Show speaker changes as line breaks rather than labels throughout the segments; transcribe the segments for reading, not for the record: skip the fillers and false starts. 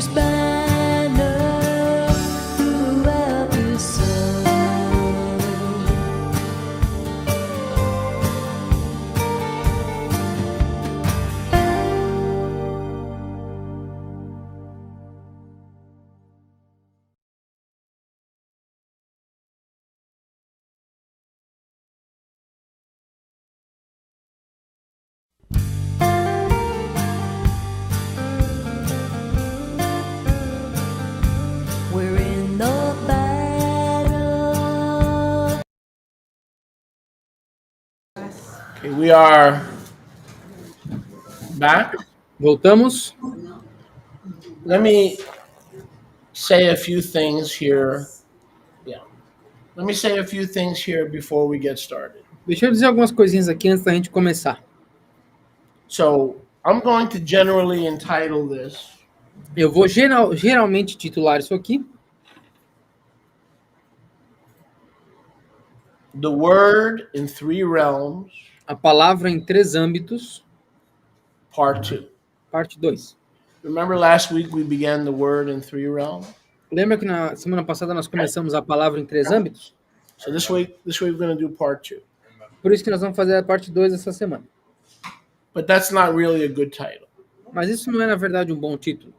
His banner throughout the sun. We're in the battle.
Okay, we are back.
Voltamos.
Let me say a few things here. Let me say a few things here before we get started.
Deixa eu dizer algumas coisinhas aqui antes da gente começar.
So I'm going to generally entitle this
Eu vou geralmente titular isso aqui,
The Word in Three Realms,
a palavra em 3 âmbitos,
Part 2.
parte 2.
Remember last week we began the Word in Three Realms?
Lembra que na semana passada nós começamos a palavra em 3 âmbitos?
So this week we're going to do Part 2.
Por isso que nós vamos fazer a parte 2 essa semana.
But that's not really a good title.
Mas isso não é, na verdade, um bom título.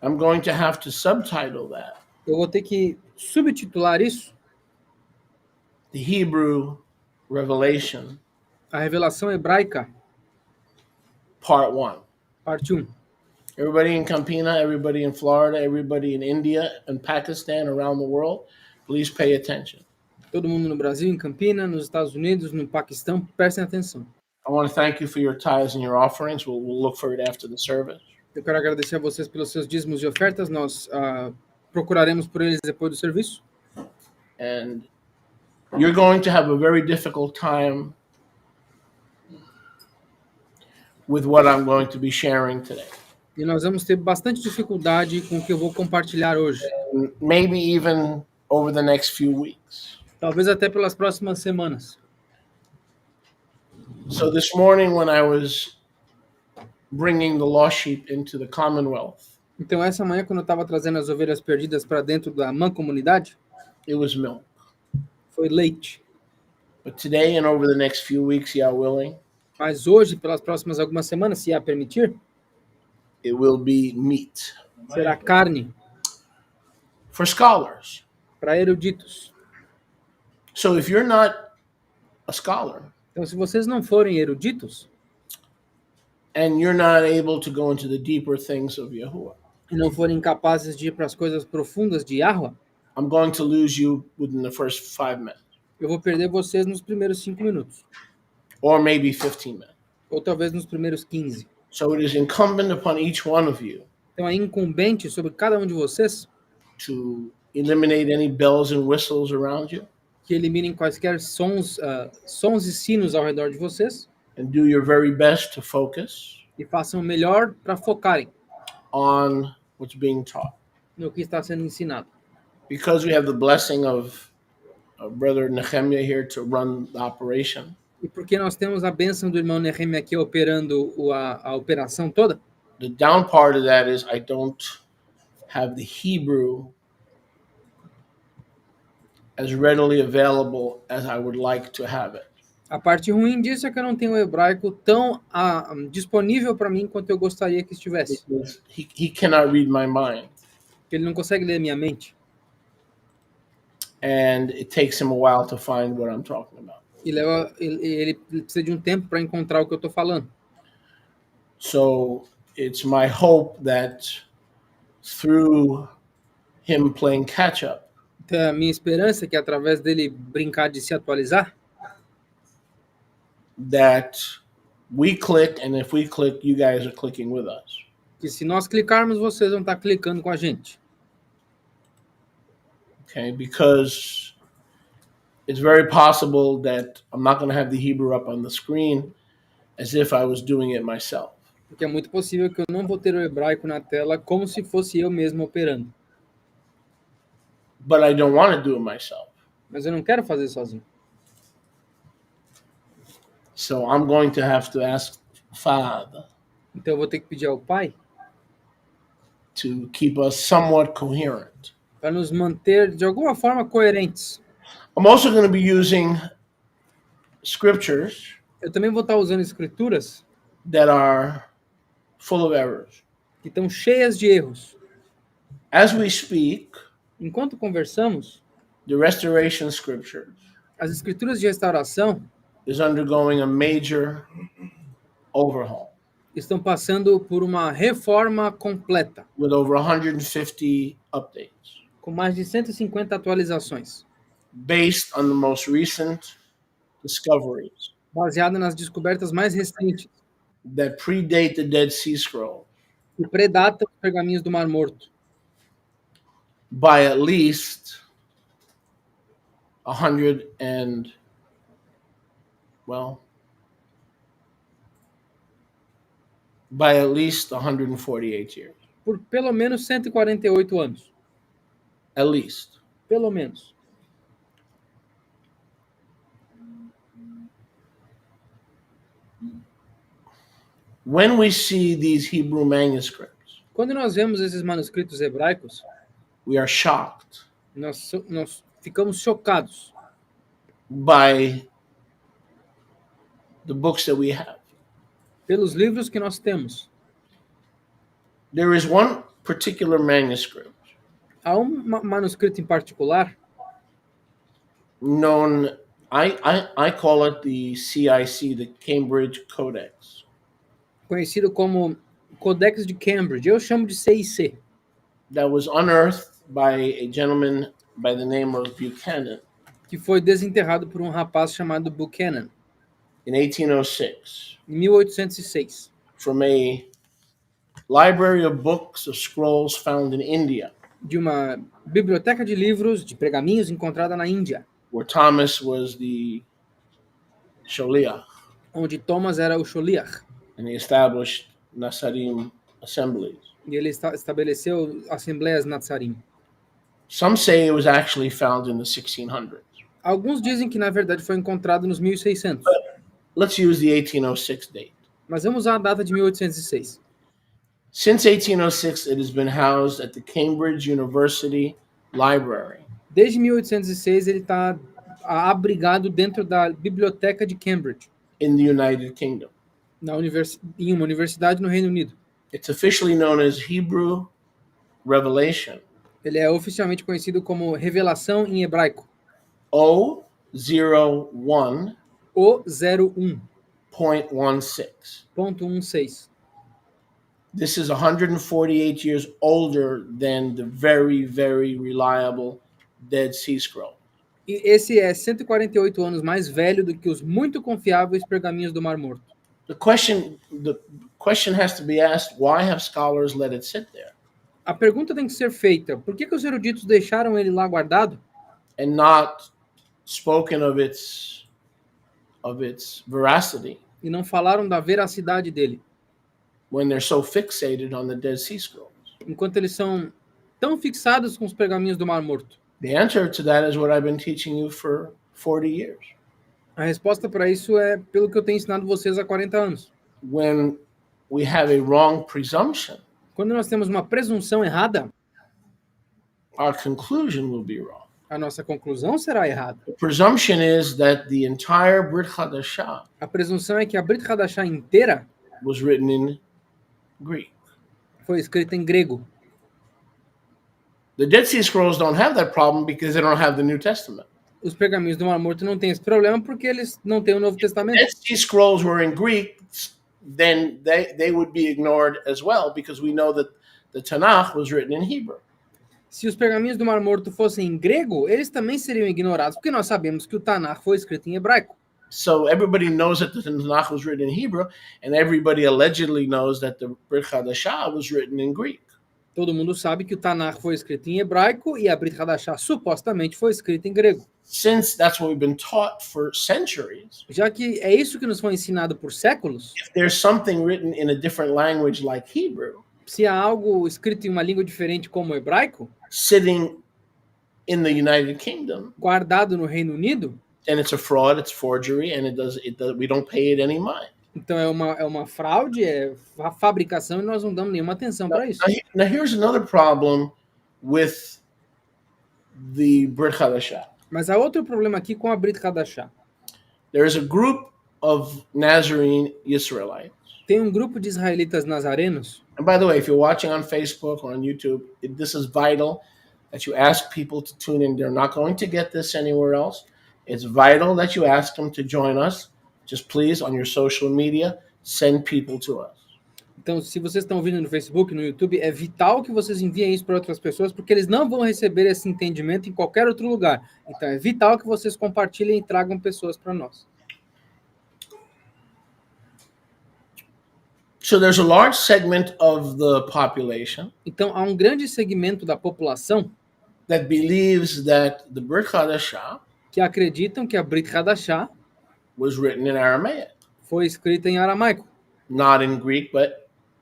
I'm going to have to subtitle that
Eu vou ter que subtitular isso,
The Hebrew Revelation,
a revelação hebraica,
Part 1.
parte 1.
Everybody in Campina, everybody in Florida, everybody in India and Pakistan, around the world, please pay attention.
Todo mundo no Brasil, em Campina, nos Estados Unidos, no Paquistão, prestem atenção.
I want to thank you for your tithes and your offerings. We'll look for it after the service.
Eu quero agradecer a vocês pelos seus dízimos e ofertas. Nós procuraremos por eles depois do serviço.
And you're going to have a very difficult time with what I'm going to be sharing today.
E nós vamos ter bastante dificuldade com o que eu vou compartilhar hoje.
Maybe even over the next few weeks.
Talvez até pelas próximas semanas.
So this morning when I was bringing the lost sheep into the Commonwealth,
Então essa manhã, quando eu estava trazendo as ovelhas perdidas para dentro da mancomunidade,
it was milk.
foi leite.
But today and over the next few weeks, Yah willing,
Mas hoje, pelas próximas algumas semanas, se a permitir,
it will be meat
será carne
for scholars.
para eruditos.
So if you're not a scholar
Então, se vocês não forem eruditos
and you're not able to go into the deeper things of Yahuwah,
e não forem capazes de ir para as coisas profundas de Yahweh,
I'm going to lose you within the first 5 minutes,
eu vou perder vocês nos primeiros 5 minutos.
or maybe 15 minutes.
Ou talvez nos primeiros 15.
So it is incumbent upon each one of you
Então é incumbente sobre cada um de vocês
to eliminate any bells and whistles around you
que eliminem quaisquer sons e sinos ao redor de vocês
and do your very best to focus
e façam o melhor para focarem
on what's being taught.
no que está sendo ensinado.
Because we have the blessing of Brother Nehemiah here to run the operation,
E porque nós temos a bênção do irmão Nehemia aqui operando a operação toda,
the down part of that is I don't have the Hebrew as readily available as I would like to have it.
a parte ruim disso é que eu não tenho o hebraico tão disponível para mim quanto eu gostaria que estivesse.
Because he cannot read my mind,
Porque ele não consegue ler minha mente.
and it takes him a while to find what I'm talking about.
E ele precisa de um tempo para encontrar o que eu estou falando.
So it's my hope that through him playing catch up,
Então, a minha esperança é que através dele brincar de se atualizar,
that we click, and if we click, you guys are clicking with us.
que se nós clicarmos, vocês vão estar clicando com a gente.
Okay, because it's very possible that I'm not going to have the Hebrew up on the screen as if I was doing it myself.
Porque é muito possível que eu não vou ter o hebraico na tela como se fosse eu mesmo operando.
But I don't want to do it myself.
Mas eu não quero fazer sozinho.
So I'm going to have to ask Father
Então eu vou ter que pedir ao pai
to keep us somewhat coherent.
para nos manter de alguma forma coerentes.
I'm also going to be using scriptures
Eu também vou estar usando escrituras
that are full of errors.
que estão cheias de erros.
As we speak,
Enquanto conversamos,
the restoration scriptures
as escrituras de restauração
is undergoing a major overhaul
estão passando por uma reforma completa,
with over 150 updates
com mais de 150 atualizações,
based on the most recent discoveries
baseada nas descobertas mais recentes,
that predate the Dead Sea Scroll
que predatam os pergaminhos do Mar Morto,
by at least 100 and, well, by at least 148 years.
por pelo menos 148 anos.
At least.
Pelo menos.
When we see these Hebrew manuscripts,
Quando nós vemos esses manuscritos hebraicos,
we are shocked
nós ficamos chocados
by the books that we have.
pelos livros que nós temos.
There is one particular manuscript
Há um manuscrito em particular,
known, I call it the CIC, the Cambridge Codex.
conhecido como Codex de Cambridge. Eu chamo de CIC.
That was unearthed by a gentleman by the name of Buchanan
Que foi desenterrado por um rapaz chamado Buchanan,
in 1806
em 1806,
from a library of books of scrolls found in India,
de uma biblioteca de livros de pergaminhos encontrada na Índia,
where Thomas was the Sholiach,
onde Thomas era o Sholiach,
and he established Nasarim assemblies.
e ele estabeleceu assembleias Natsarim.
Some say it was actually found in the 1600s.
Alguns dizem que na verdade foi encontrado nos 1600,
Let's use the 1806 date.
mas vamos usar a data de 1806.
Since 1806, it has been housed at the Cambridge University Library
Desde 1806 ele está abrigado dentro da biblioteca de Cambridge,
in the United Kingdom.
em uma universidade no Reino Unido.
It's officially known as Hebrew Revelation
Ele é oficialmente conhecido como Revelação em hebraico,
O01.16.
o 01.16.
This is 148 years older than the very, very reliable Dead Sea Scroll.
E esse é 148 anos mais velho do que os muito confiáveis pergaminhos do Mar Morto.
The question has to be asked, why have scholars let it sit there
A pergunta tem que ser feita: por que os eruditos deixaram ele lá guardado
and not spoken of its veracity
e não falaram da veracidade dele,
when they're so fixated on the Dead Sea Scrolls?
enquanto eles são tão fixados com os pergaminhos do Mar Morto?
The answer to that is what I've been teaching you for 40 years.
A resposta para isso é pelo que eu tenho ensinado vocês há 40 anos.
When we have a wrong presumption,
Quando nós temos uma presunção errada,
our conclusion will be wrong.
a nossa conclusão será errada.
The presumption is that the entire Brit Hadashah
A presunção é que a Brit Hadashah inteira
was written in Greek.
foi escrita em grego.
The Dead Sea Scrolls don't have that problem because they don't have the New Testament.
Os pergaminhos do Mar Morto não têm esse problema porque eles não têm o Novo Testamento.
Dead Sea Scrolls were in Greek, then they would be ignored as well because we know that the Tanakh was written in Hebrew.
Se os pergaminhos do Mar Morto fossem em grego, eles também seriam ignorados, porque nós sabemos que o Tanakh foi escrito em hebraico.
So everybody knows that the Tanakh was written in Hebrew, and everybody allegedly knows that the Brit Hadashah was written in Greek.
Todo mundo sabe que o Tanakh foi escrito em hebraico e a Brit Hadashah supostamente foi escrita em grego.
Since that's what we've been taught for centuries,
Já que é isso que nos foi ensinado por séculos,
if there's something written in a different language like Hebrew,
se há algo escrito em uma língua diferente como o hebraico,
sitting in the United Kingdom,
guardado no Reino Unido,
then it's a fraud, it's forgery, and we don't pay it any mind.
Então é uma fraude, é fabricação e nós não damos nenhuma atenção para isso.
Now here's another problem with the Brit Hadashah.
Mas há outro problema aqui com a Brit Hadashah.
There's a group of Nazarene Israelites.
Tem um grupo de israelitas nazarenos.
And by the way, if you're watching on Facebook or on YouTube, this is vital that you ask people to tune in. They're not going to get this anywhere else. It's vital that you ask them to join us. Just please, on your social media, send people to us.
Então, se vocês estão ouvindo no Facebook, no YouTube, é vital que vocês enviem isso para outras pessoas, porque eles não vão receber esse entendimento em qualquer outro lugar. Então, é vital que vocês compartilhem e tragam pessoas para nós.
So there's a large segment of the population
Então, há um grande segmento da população
that believes that the Brit Hadashah
que acreditam que a Brit Hadashah
was written in Aramaic,
foi escrita em aramaico.
not in Greek, but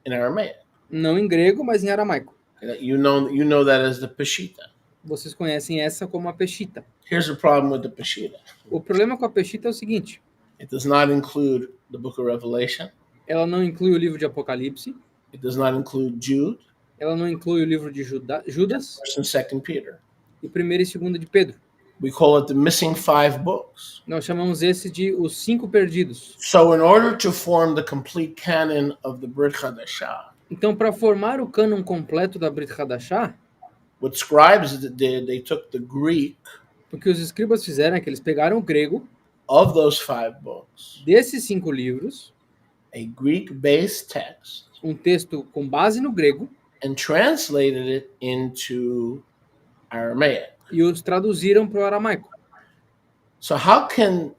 in Aramaic.
Não em grego, mas em aramaico.
You know that as the Peshitta.
Vocês conhecem essa como a Peshitta.
Here's the problem with the Peshitta.
O problema com a Peshitta é o seguinte:
It does not include the book of Revelation.
ela não inclui o livro de Apocalipse,
It does not include Jude,
ela não inclui o livro de Judas
1st and 2nd Peter.
e 1º e 2º de Pedro.
We call it the missing 5 books.
Nós chamamos esse de os 5 perdidos.
So in order to form the complete canon of the Brit Hadashah,
Então, para formar o cânon completo da Brit Hadashah,
what scribes did, they took the Greek
o que os escribas fizeram é que eles pegaram o grego
of those 5 books,
desses 5 livros,
a Greek-based text,
um texto com base no grego,
and translated it into Aramaic.
e os traduziram para o aramaico.
So how can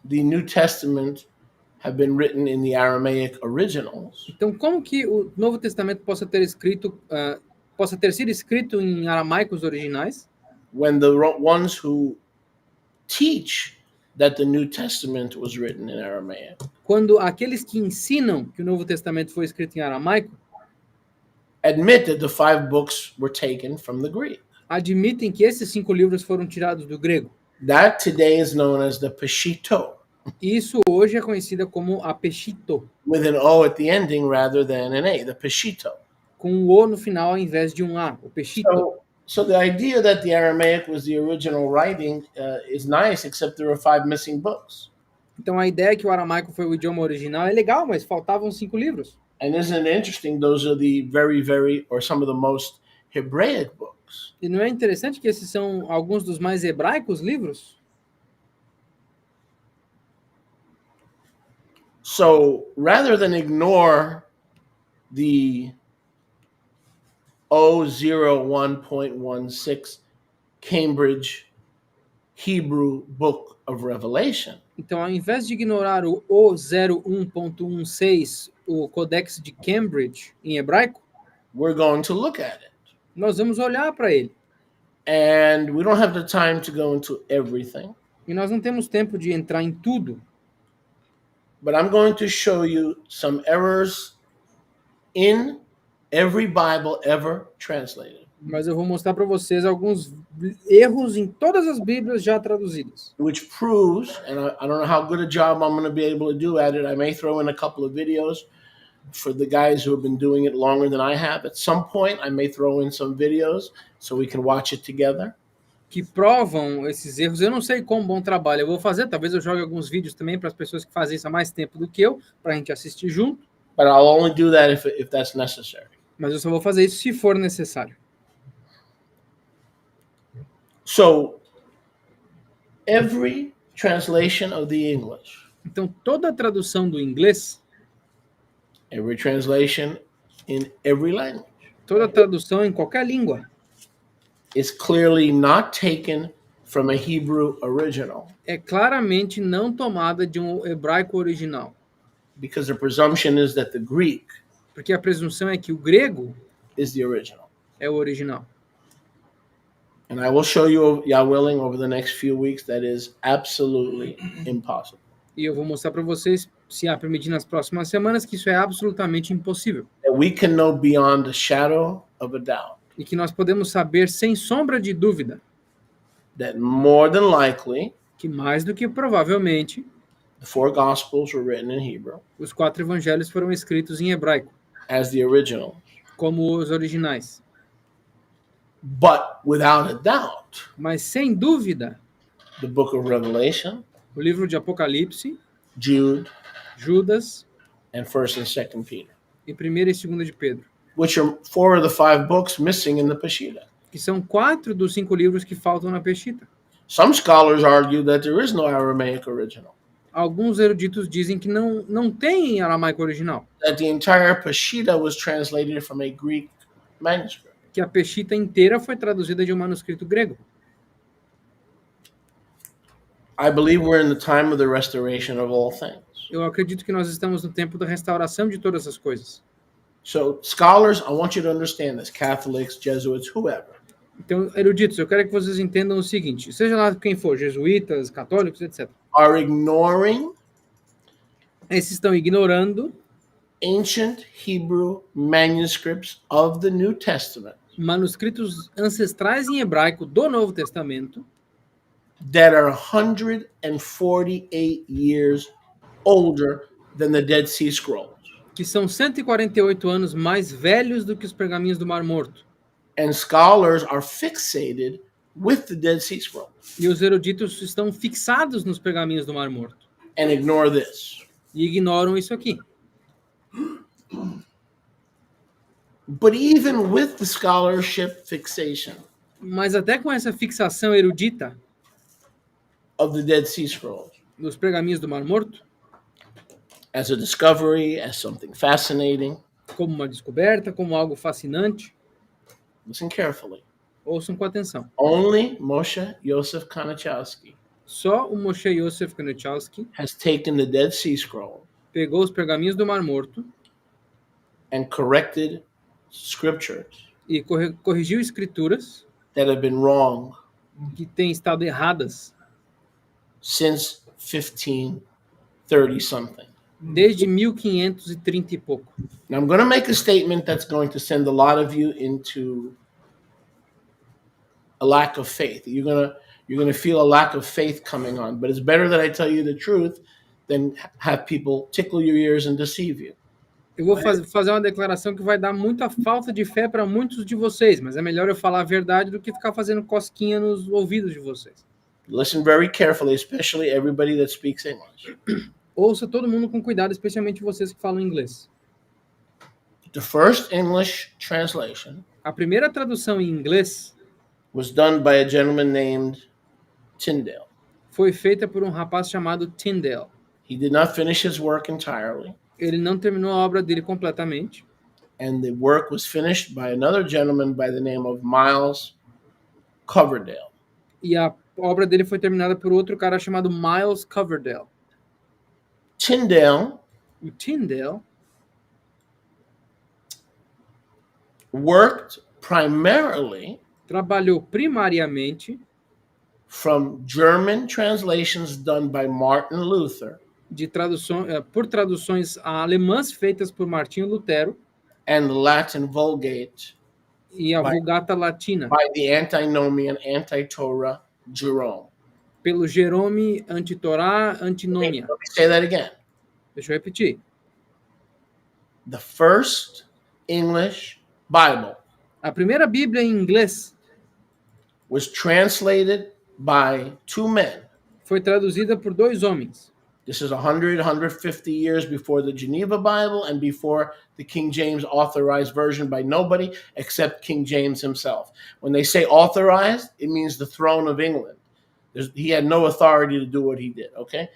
the New Testament have been written in the Aramaic originals
Então, como que o Novo Testamento possa ter sido escrito em aramaicos originais,
when the ones who teach that the New Testament was written in Aramaic
quando aqueles que ensinam que o Novo Testamento foi escrito em aramaico
admit that the 5 books were taken from the Greek?
admitem que esses 5 livros foram tirados do grego?
That today is known as the Peshitta,
Isso hoje é conhecida como a Peshitta,
with an O at the ending rather than an A, the Peshitta.
com um O no final ao invés de um A, o Peshitta.
So the idea that the Aramaic was the original writing is nice, except there are 5 missing books.
Então a ideia que o aramaico foi o idioma original é legal, mas faltavam 5 livros.
And isn't it interesting? Those are the very, or some of the most Hebraic books.
E não é interessante que esses são alguns dos mais hebraicos livros?
So rather than ignore the 001.16 Cambridge Hebrew Book of Revelation,
Então, ao invés de ignorar o O01.16, o Codex de Cambridge em hebraico,
we're going to look at it.
nós vamos olhar para ele.
And we don't have the time to go into everything,
E nós não temos tempo de entrar em tudo,
but I'm going to show you some errors in every Bible ever translated,
mas eu vou mostrar para vocês alguns erros em todas as Bíblias já traduzidas.
which proves, and I don't know how good a job I'm going to be able to do at it. I may throw in a couple of videos for the guys who have been doing it longer than I have. At some point, I may throw in some videos so we can watch it together.
Que provam esses erros. Eu não sei quão bom trabalho eu vou fazer, talvez eu jogue alguns vídeos também para as pessoas que fazem isso há mais tempo do que eu, para a gente assistir junto,
But I'll only do that if that's necessary.
mas eu só vou fazer isso se for necessário.
So, every translation of the English,
Então, toda a tradução do inglês,
every translation in every language,
toda a tradução em qualquer língua,
is clearly not taken from a Hebrew original,
é claramente não tomada de um hebraico original,
because the presumption is that the Greek
porque a presunção é que o grego
is the original.
é o original.
And I will show you, Yah willing, over the next few weeks, that is absolutely impossible.
E eu vou mostrar para vocês, se há permitir nas próximas semanas, que isso é absolutamente impossível.
That we can know beyond a shadow of a doubt
E que nós podemos saber, sem sombra de dúvida,
that more than likely,
que mais do que provavelmente,
The 4 Gospels were written in Hebrew
Os 4 evangelhos foram escritos em hebraico,
as the original.
como os originais.
But without a doubt,
Mas, sem dúvida,
the book of Revelation,
o livro de Apocalipse,
Jude,
Judas
and 1st and 2nd Peter,
e 1ª e 2ª de Pedro,
which are 4 of the 5 books missing in the Peshitta.
que são 4 dos 5 livros que faltam na Peshitta.
Some scholars argue that there is no Aramaic original,
Alguns eruditos dizem que não tem em aramaico original,
that the entire Peshitta was translated from a Greek manuscript.
que a Peshitta inteira foi traduzida de um manuscrito grego.
I believe we're in the time of the restoration of all things.
Eu acredito que nós estamos no tempo da restauração de todas as coisas.
So, scholars, I want you to understand this, Catholics, Jesuits, whoever.
Então, eruditos, eu quero que vocês entendam o seguinte, seja lá quem for, jesuítas, católicos, etc.
Are ignoring
Esses estão ignorando
ancient Hebrew manuscripts of the New Testament
manuscritos ancestrais em hebraico do Novo Testamento,
that are 148 years older than the Dead Sea Scrolls.
que são 148 anos mais velhos do que os pergaminhos do Mar Morto.
And scholars are fixated with the Dead Sea Scrolls
E os eruditos estão fixados nos pergaminhos do Mar Morto.
and ignore this.
E ignoram isso aqui.
But even with the scholarship fixation
Mas até com essa fixação erudita
of the Dead Sea Scrolls
nos pergaminhos do Mar Morto,
as a discovery, as something fascinating,
como uma descoberta, como algo fascinante,
listen carefully.
ouçam com atenção.
Only Moshe Yosef Kanachowski
Só o Moshe Yosef Kanechowski
has taken the Dead Sea Scroll
pegou os pergaminhos do Mar Morto
and corrected scriptures
e corrigiu escrituras
that have been wrong
que têm estado erradas
since 1530 something.
desde 1530 e pouco.
Now I'm going to make a statement that's going to send a lot of you into a lack of faith. You're going to feel a lack of faith coming on, but it's better that I tell you the truth than have people tickle your ears and deceive you.
Eu vou fazer uma declaração que vai dar muita falta de fé para muitos de vocês, mas é melhor eu falar a verdade do que ficar fazendo cosquinha nos ouvidos de vocês.
Listen very carefully, especially everybody that speaks English.
Ouça todo mundo com cuidado, especialmente vocês que falam inglês.
The first English translation
A primeira tradução em inglês
was done by a gentleman named Tyndale.
foi feita por um rapaz chamado Tyndale.
He did not finish his work entirely,
Ele não terminou a obra dele completamente.
and the work was finished by another gentleman by the name of Miles Coverdale.
E a obra dele foi terminada por outro cara chamado Miles Coverdale.
Tyndale
O Tyndale
worked primarily
trabalhou primariamente
from German translations done by Martin Luther
por traduções alemãs feitas por Martinho Lutero
and the Latin Vulgate
e a Vulgata Latina
by the antinomian, anti-Torah Jerome.
pelo Jerome Antitorá Antinomia.
Let me say that again.
Deixa eu repetir.
The first English Bible
A primeira Bíblia em inglês
was translated by 2 men.
foi traduzida por 2 homens.
This is 150 years before the Geneva Bible and before the King James authorized version by nobody except King James himself. When they say authorized, it means the throne of England. He had no authority to do what he did, okay?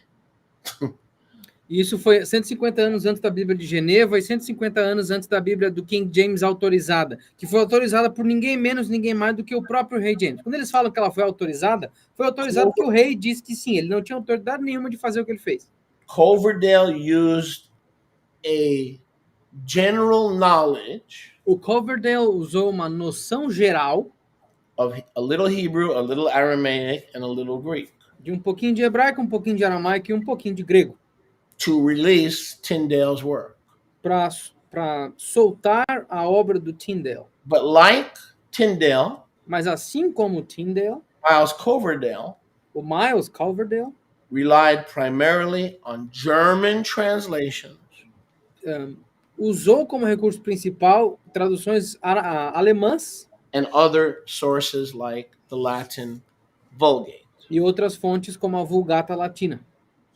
E isso foi 150 anos antes da Bíblia de Geneva e 150 anos antes da Bíblia do King James autorizada, que foi autorizada por ninguém menos, ninguém mais do que o próprio rei James. Quando eles falam que ela foi autorizada porque o rei disse que sim, ele não tinha autoridade nenhuma de fazer o que ele fez.
Coverdale used a general knowledge
O Coverdale usou uma noção geral
of a little Hebrew, a little Aramaic, and a little Greek
de um pouquinho de hebraico, um pouquinho de aramaico e um pouquinho de grego
to release Tyndale's work.
para soltar a obra do Tyndale.
But like Tyndale,
Mas assim como o Tyndale,
Miles Coverdale
o Miles Coverdale
relied primarily on German translations
Usou como recurso principal traduções alemãs
and other sources like the Latin Vulgate.
e outras fontes como a Vulgata Latina.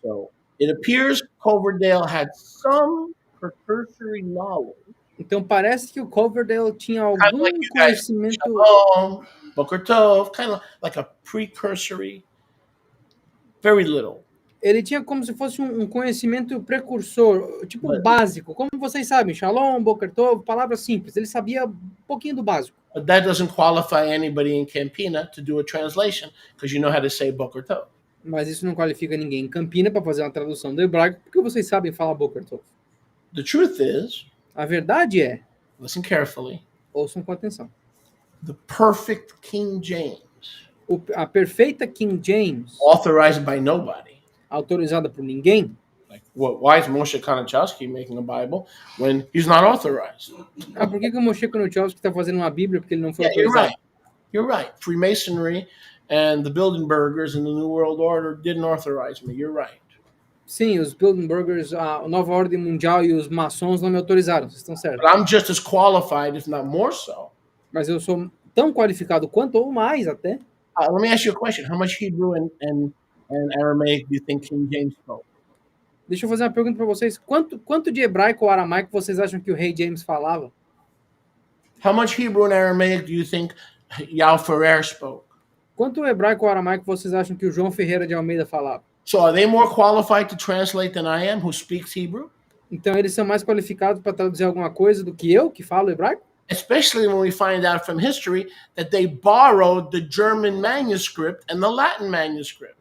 So it appears Coverdale had some precursory knowledge.
Então parece que o Coverdale tinha algum
Kind of like you guys.
conhecimento.
Shalom, Boker Tov, kind of like a precursory, very little.
Ele tinha como se fosse um conhecimento precursor, tipo
Mas-
básico. Como vocês sabem, Shalom, Boker Tov, palavras simples. Ele sabia um pouquinho do básico.
But that doesn't qualify anybody in Campina to do a translation because you know how to say Boker Tov.
Mas isso não qualifica ninguém em Campina para fazer uma tradução do hebraico, porque vocês sabem falar Boker Tov.
The truth is,
A verdade é,
listen carefully,
ouçam com atenção,
the perfect King James,
a perfeita King James,
authorized by nobody.
autorizada por ninguém,
Like, why is Moshe Konachowski making a Bible when he's not authorized?
por que o Moshe Konachowski está fazendo uma Bíblia porque ele não foi
Yeah, you're
autorizado?
right. You're right. Freemasonry and the Bilderbergers and the New World Order didn't authorize me. You're right.
Sim, os Bilderbergers, a Nova Ordem Mundial e os maçons não me autorizaram, vocês estão certos.
But I'm just as qualified, if not more so.
Mas eu sou tão qualificado quanto, ou mais até.
Let me ask you a question. How much Hebrew and Aramaic do you think King James spoke?
Deixa eu fazer uma pergunta para vocês. Quanto de hebraico ou aramaico vocês acham que o rei James falava?
How much Hebrew and Aramaic do you think Yao Ferrer spoke?
Quanto hebraico ou aramaico vocês acham que o João Ferreira de Almeida falava?
So are they more qualified to translate than I am, who speaks Hebrew?
Então eles são mais qualificados para traduzir alguma coisa do que eu, que falo hebraico?
Especially when we find out from history that they borrowed the German manuscript and the Latin manuscript.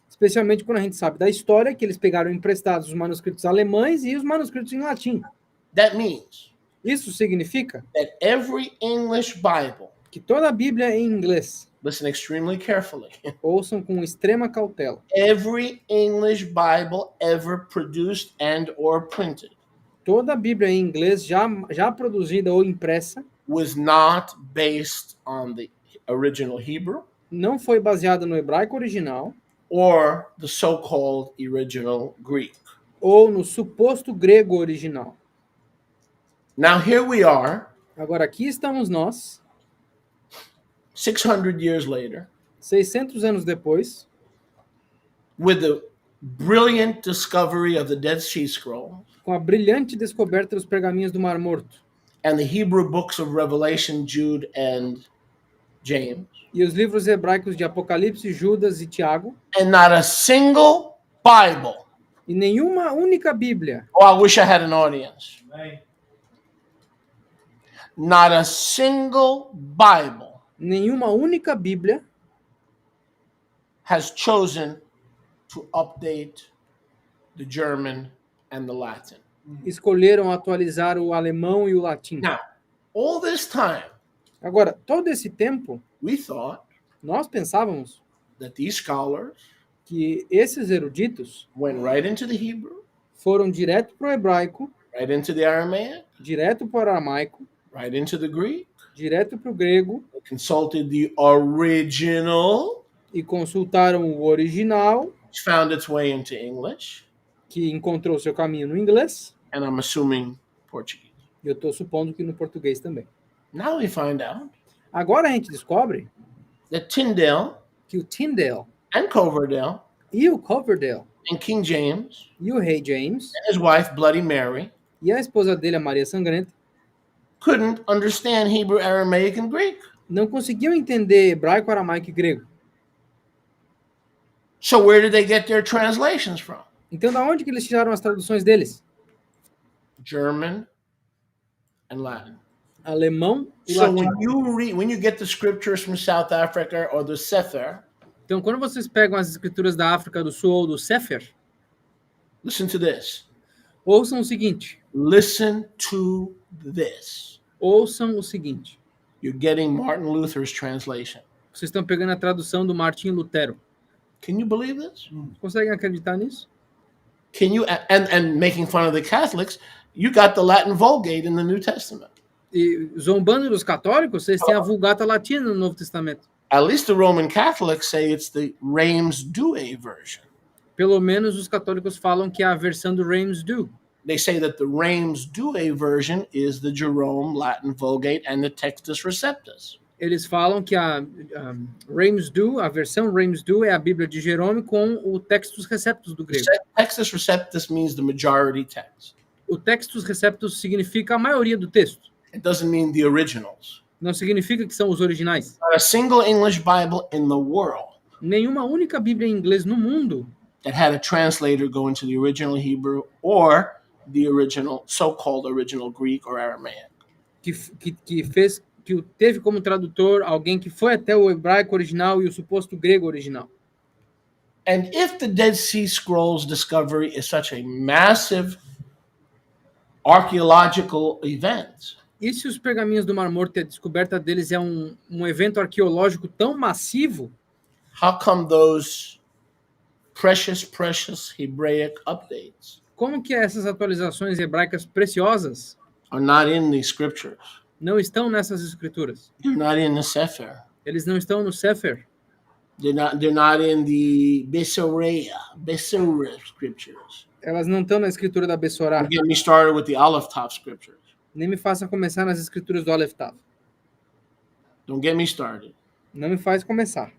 Especialmente quando a gente sabe da história que eles pegaram emprestados os manuscritos alemães e os manuscritos em latim.
That means
Isso significa
that every English Bible,
que toda a Bíblia é em inglês.
listen extremely carefully,
Ouçam com extrema cautela.
every English Bible ever produced and or printed
Toda a Bíblia em inglês já produzida ou impressa
was not based on the original Hebrew
não foi baseada no hebraico original
or the so-called original Greek.
ou no suposto grego original.
Now here we are,
Agora aqui estamos nós,
600 years later,
600 anos depois,
with the brilliant discovery of the Dead Sea Scrolls
com a brilhante descoberta dos pergaminhos do Mar Morto
and the Hebrew books of Revelation, Jude, and James,
e os livros hebraicos de Apocalipse, Judas e Tiago,
and not a single Bible.
e nenhuma única Bíblia.
Oh, I wish I had an audience. Not a single Bible
Nenhuma única Bíblia
has chosen to update the German and the Latin.
escolheram atualizar o alemão e o latim.
Now, all this time,
Agora, todo esse tempo,
we thought
nós pensávamos
that these scholars
que esses eruditos
went right into the Hebrew,
foram direto para o hebraico,
right into the Aramaic,
direto para o aramaico,
right into the Greek,
direto para o grego,
consulted the original,
e consultaram o original,
which found its way into English,
que encontrou seu caminho no inglês,
and I'm assuming Portuguese.
e eu estou supondo que no português também.
Now we find out
Agora a gente descobre
that Tyndale
que o Tyndale
and Coverdale
e o Coverdale
and King James
e o rei James
and his wife Bloody Mary
e a esposa dele, a Maria Sangrenta,
couldn't understand Hebrew, Aramaic, and Greek.
não conseguiam entender hebraico, aramaico e grego.
So where did they get their translations from?
Então, da onde que eles tiraram as traduções deles?
German and Latin.
Alemão e
So
latim.
when you get the scriptures from South Africa or the Sefer,
Então, quando vocês pegam as escrituras da África do Sul ou do Sefer,
listen to this.
ouçam o seguinte.
Listen to this.
Ouçam o seguinte.
You're getting Martin Luther's translation.
Vocês estão pegando a tradução do Martim Lutero.
Can you believe this?
Conseguem acreditar nisso?
Can you and making fun of the Catholics, you got the Latin Vulgate in the New Testament.
E zombando dos católicos, vocês têm a Vulgata Latina no Novo Testamento.
At least the Roman Catholics say it's the Reims Douay version.
Pelo menos os católicos falam que é a versão do Reims do.
They say that the Reims Douay version is the Jerome Latin Vulgate and the Textus Receptus.
Eles falam que a Reims do, a versão Reims do é a Bíblia de Jerome com o Textus Receptus do grego.
Textus Receptus means the majority text.
O Textus Receptus significa a maioria do texto.
It doesn't mean the originals.
Não significa que são os originais.
Not a single English Bible in the world
Nenhuma única Bíblia em inglês no mundo
that had a translator go into the original Hebrew or the original, so-called original Greek or Aramaic.
que teve como tradutor alguém que foi até o hebraico original e o suposto grego original.
And if the Dead Sea Scrolls discovery is such a massive archaeological event,
E se os pergaminhos do Mar Morto e a descoberta deles é um evento arqueológico tão massivo,
how come those precious Hebraic updates
como que essas atualizações hebraicas preciosas
are not in the scriptures?
não estão nessas escrituras?
They're not in the Sefer.
Eles não estão no Sefer,
They're not in the Besorah scriptures.
elas não estão na escritura da Bessorá.
Don't get me started with the Aleph Tav scriptures.
Nem me faça começar nas escrituras do Aleph Tav.
Don't get me started.
Não me faz começar.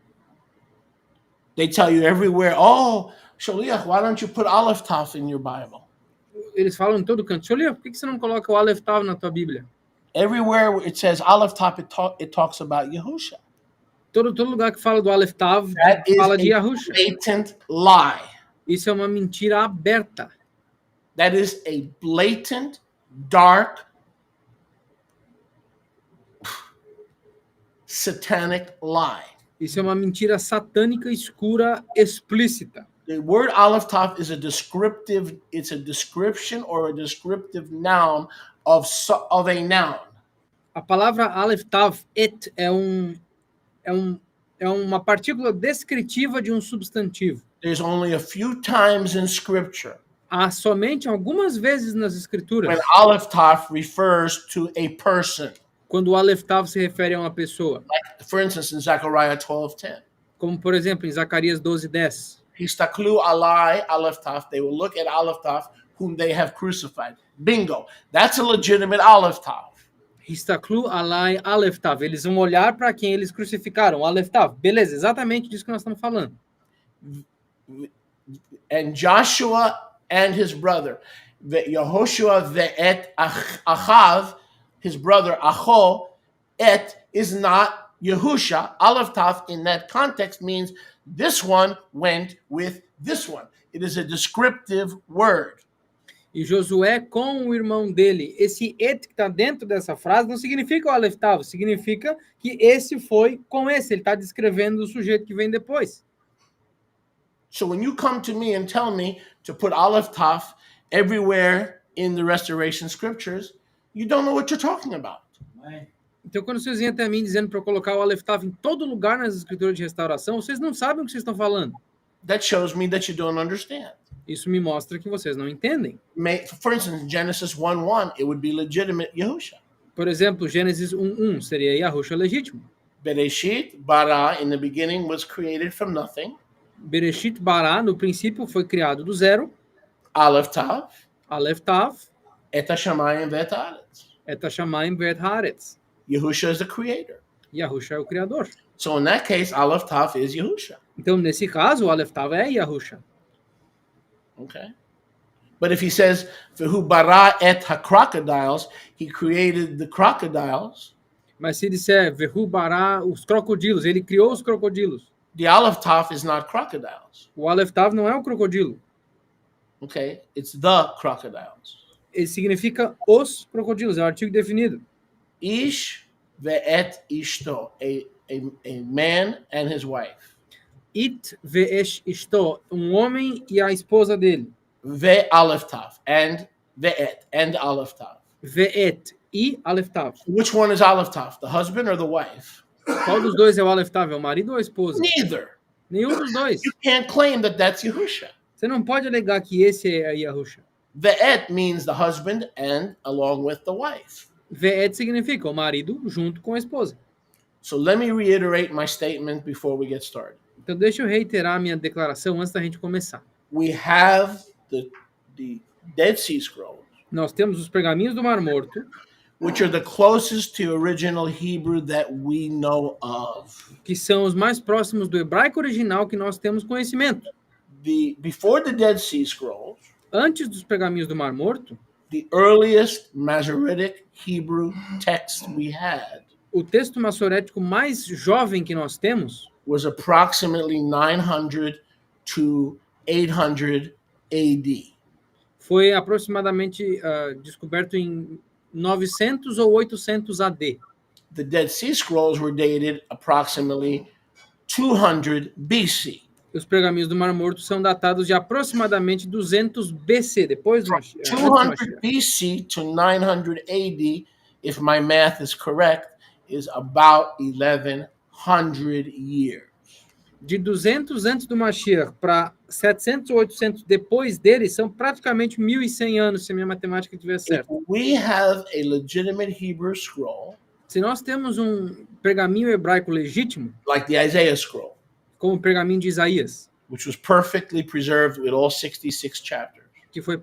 They tell you everywhere, oh, Shaliach, why don't you put Aleph Tav in your Bible?
Eles falam em todo canto. Xolia, por que você não coloca o Aleph Tav na tua Bíblia?
Everywhere where it says Aleph Tav, it talks about Yehusha.
Todo lugar que fala do Aleph Tav,
That is
fala de
a
Yahusha.
blatant lie.
Isso é uma mentira aberta.
That is a blatant, dark, satanic lie.
Isso é uma mentira satânica, escura, explícita.
The word Aleph Tav is a descriptive, it's a description or a descriptive noun of a noun.
A palavra Aleph Tav, et, é uma partícula descritiva de um substantivo.
There's only a few times in scripture
Há somente algumas vezes nas escrituras
when Aleph Tav refers to a person.
quando o Aleph Tav se refere a uma pessoa.
Like, for instance, in Zechariah 12:10.
Como, por exemplo, em Zacarias 12:10.
Histaklu alai Aleph Tav. They will look at Aleph Tav, whom they have crucified. Bingo. That's a legitimate Aleph Tav.
Histaklu alai Aleph Tav. Eles vão olhar para quem eles crucificaram, Aleph Tav. Beleza, exatamente disso que nós estamos falando.
And Joshua and his brother, Yehoshua ve'et Achav, his brother Acho, et is not Yehusha. Aleph Tav in that context means this one went with this one. It is a descriptive word.
E Josué com o irmão dele. Esse et que está dentro dessa frase não significa o Aleph Tav, significa que esse foi com esse. Ele está descrevendo o sujeito que vem depois.
So when you come to me and tell me to put Aleph Tav everywhere in the restoration scriptures, you don't know what you're talking about.
Então, quando vocês vêm até mim dizendo para eu colocar o Aleph Tav em todo lugar nas escrituras de restauração, vocês não sabem o que vocês estão falando.
That shows me that you don't understand.
Isso me mostra que vocês não entendem.
For instance, Genesis 1:1, it would be legitimate Yehusha.
Por exemplo, Gênesis 1:1 seria Yahusha legítimo.
Bereshit, bara, in the beginning was created from nothing.
Bereshit bara, no princípio, foi criado do zero.
Aleph Tav,
Aleph Tav,
et hashamayim ve'et haaretz.
et hashamayim ve'et haaretz.
Yehusha is the creator.
Yahusha é o criador.
So in that case, Aleph Tav is Yehusha.
Então, nesse caso, o Aleph Tav é Yahusha.
Okay. But if he says, Vehu bara et ha-crocodiles, he created the crocodiles,
Mas se disser Vehu bara, os crocodilos, ele criou os crocodilos.
the Aleph Tav is not crocodiles.
O Aleph Tav não é o crocodilo.
Okay. It's the crocodiles.
Ele significa os crocodilos, é o artigo definido.
Ish ve'et ishto, a man and his wife.
It ve'esh isto, um homem e a esposa dele.
Ve Aleph Tav and ve'et and Aleph Tav.
Ve'et e Aleph Tav.
Which one is Aleph Tav, the husband or the wife?
Qual dos dois é o Aleph Tav? É o marido ou a esposa?
Neither.
Nenhum dos dois.
You can't claim that that's Yehusha.
Você não pode alegar que esse é Yahusha.
Ve'et means the husband and along with the wife.
Ve'et significa o marido junto com a esposa.
So let me reiterate my statement before we get started.
Então deixa eu reiterar a minha declaração antes da gente começar.
we have the Dead Sea Scrolls,
Nós temos os pergaminhos do Mar Morto,
which are the closest to original Hebrew that we know of.
que são os mais próximos do hebraico original que nós temos conhecimento.
Before the Dead Sea Scrolls,
Antes dos pergaminhos do Mar Morto,
the earliest Masoretic Hebrew text we had
o texto massorético mais jovem que nós temos
was approximately 900 to 800 AD.
foi aproximadamente descoberto em 900 ou 800 AD.
The Dead Sea Scrolls were dated approximately 200 BC.
Os pergaminhos do Mar Morto são datados de aproximadamente 200 BC, depois do Mashiach.
200 BC to 900 AD, if my math is correct, is about 1100 years.
De 200 antes do Mashiach para 700 ou 800 depois dele, são praticamente 1.100 anos, se a minha matemática estiver
If
certa.
we have a legitimate Hebrew scroll,
Se nós temos um pergaminho hebraico legítimo,
like the Isaiah scroll,
como o pergaminho de Isaías,
which was perfectly preserved with all 66 chapters,
que foi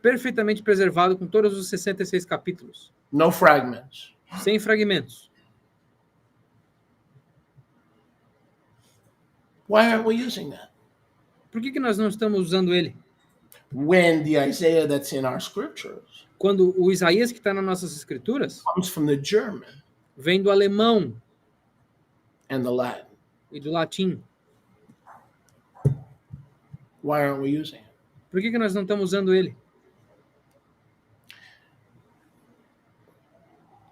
perfeitamente preservado com todos os 66 capítulos,
no fragments,
sem fragmentos.
why aren't we using that?
Por que nós não estamos usando ele?
When the Isaiah that's in our scriptures
Quando o Isaías que está nas nossas escrituras
comes from the German
vem do alemão
and the Latin,
e do latim.
why aren't we using it?
Por que nós não estamos usando ele?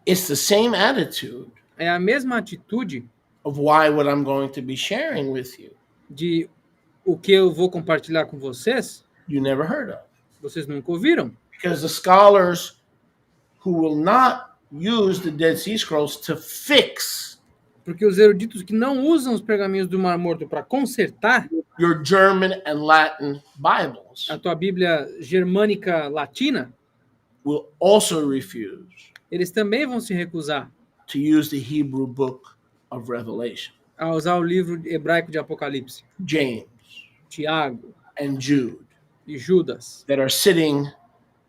It's the same attitude
É a mesma atitude
of why what I'm going to be sharing with you,
de o que eu vou compartilhar com vocês,
you never heard of.
vocês nunca ouviram.
Because the scholars who will not use the Dead Sea Scrolls to fix
Porque os eruditos que não usam os pergaminhos do Mar Morto para consertar
your German and Latin Bibles
a tua Bíblia germânica latina,
will also refuse
eles também vão se recusar
to use the Hebrew book of Revelation,
a usar o livro hebraico de Apocalipse,
James
Tiago
and Jude,
e Judas,
that are sitting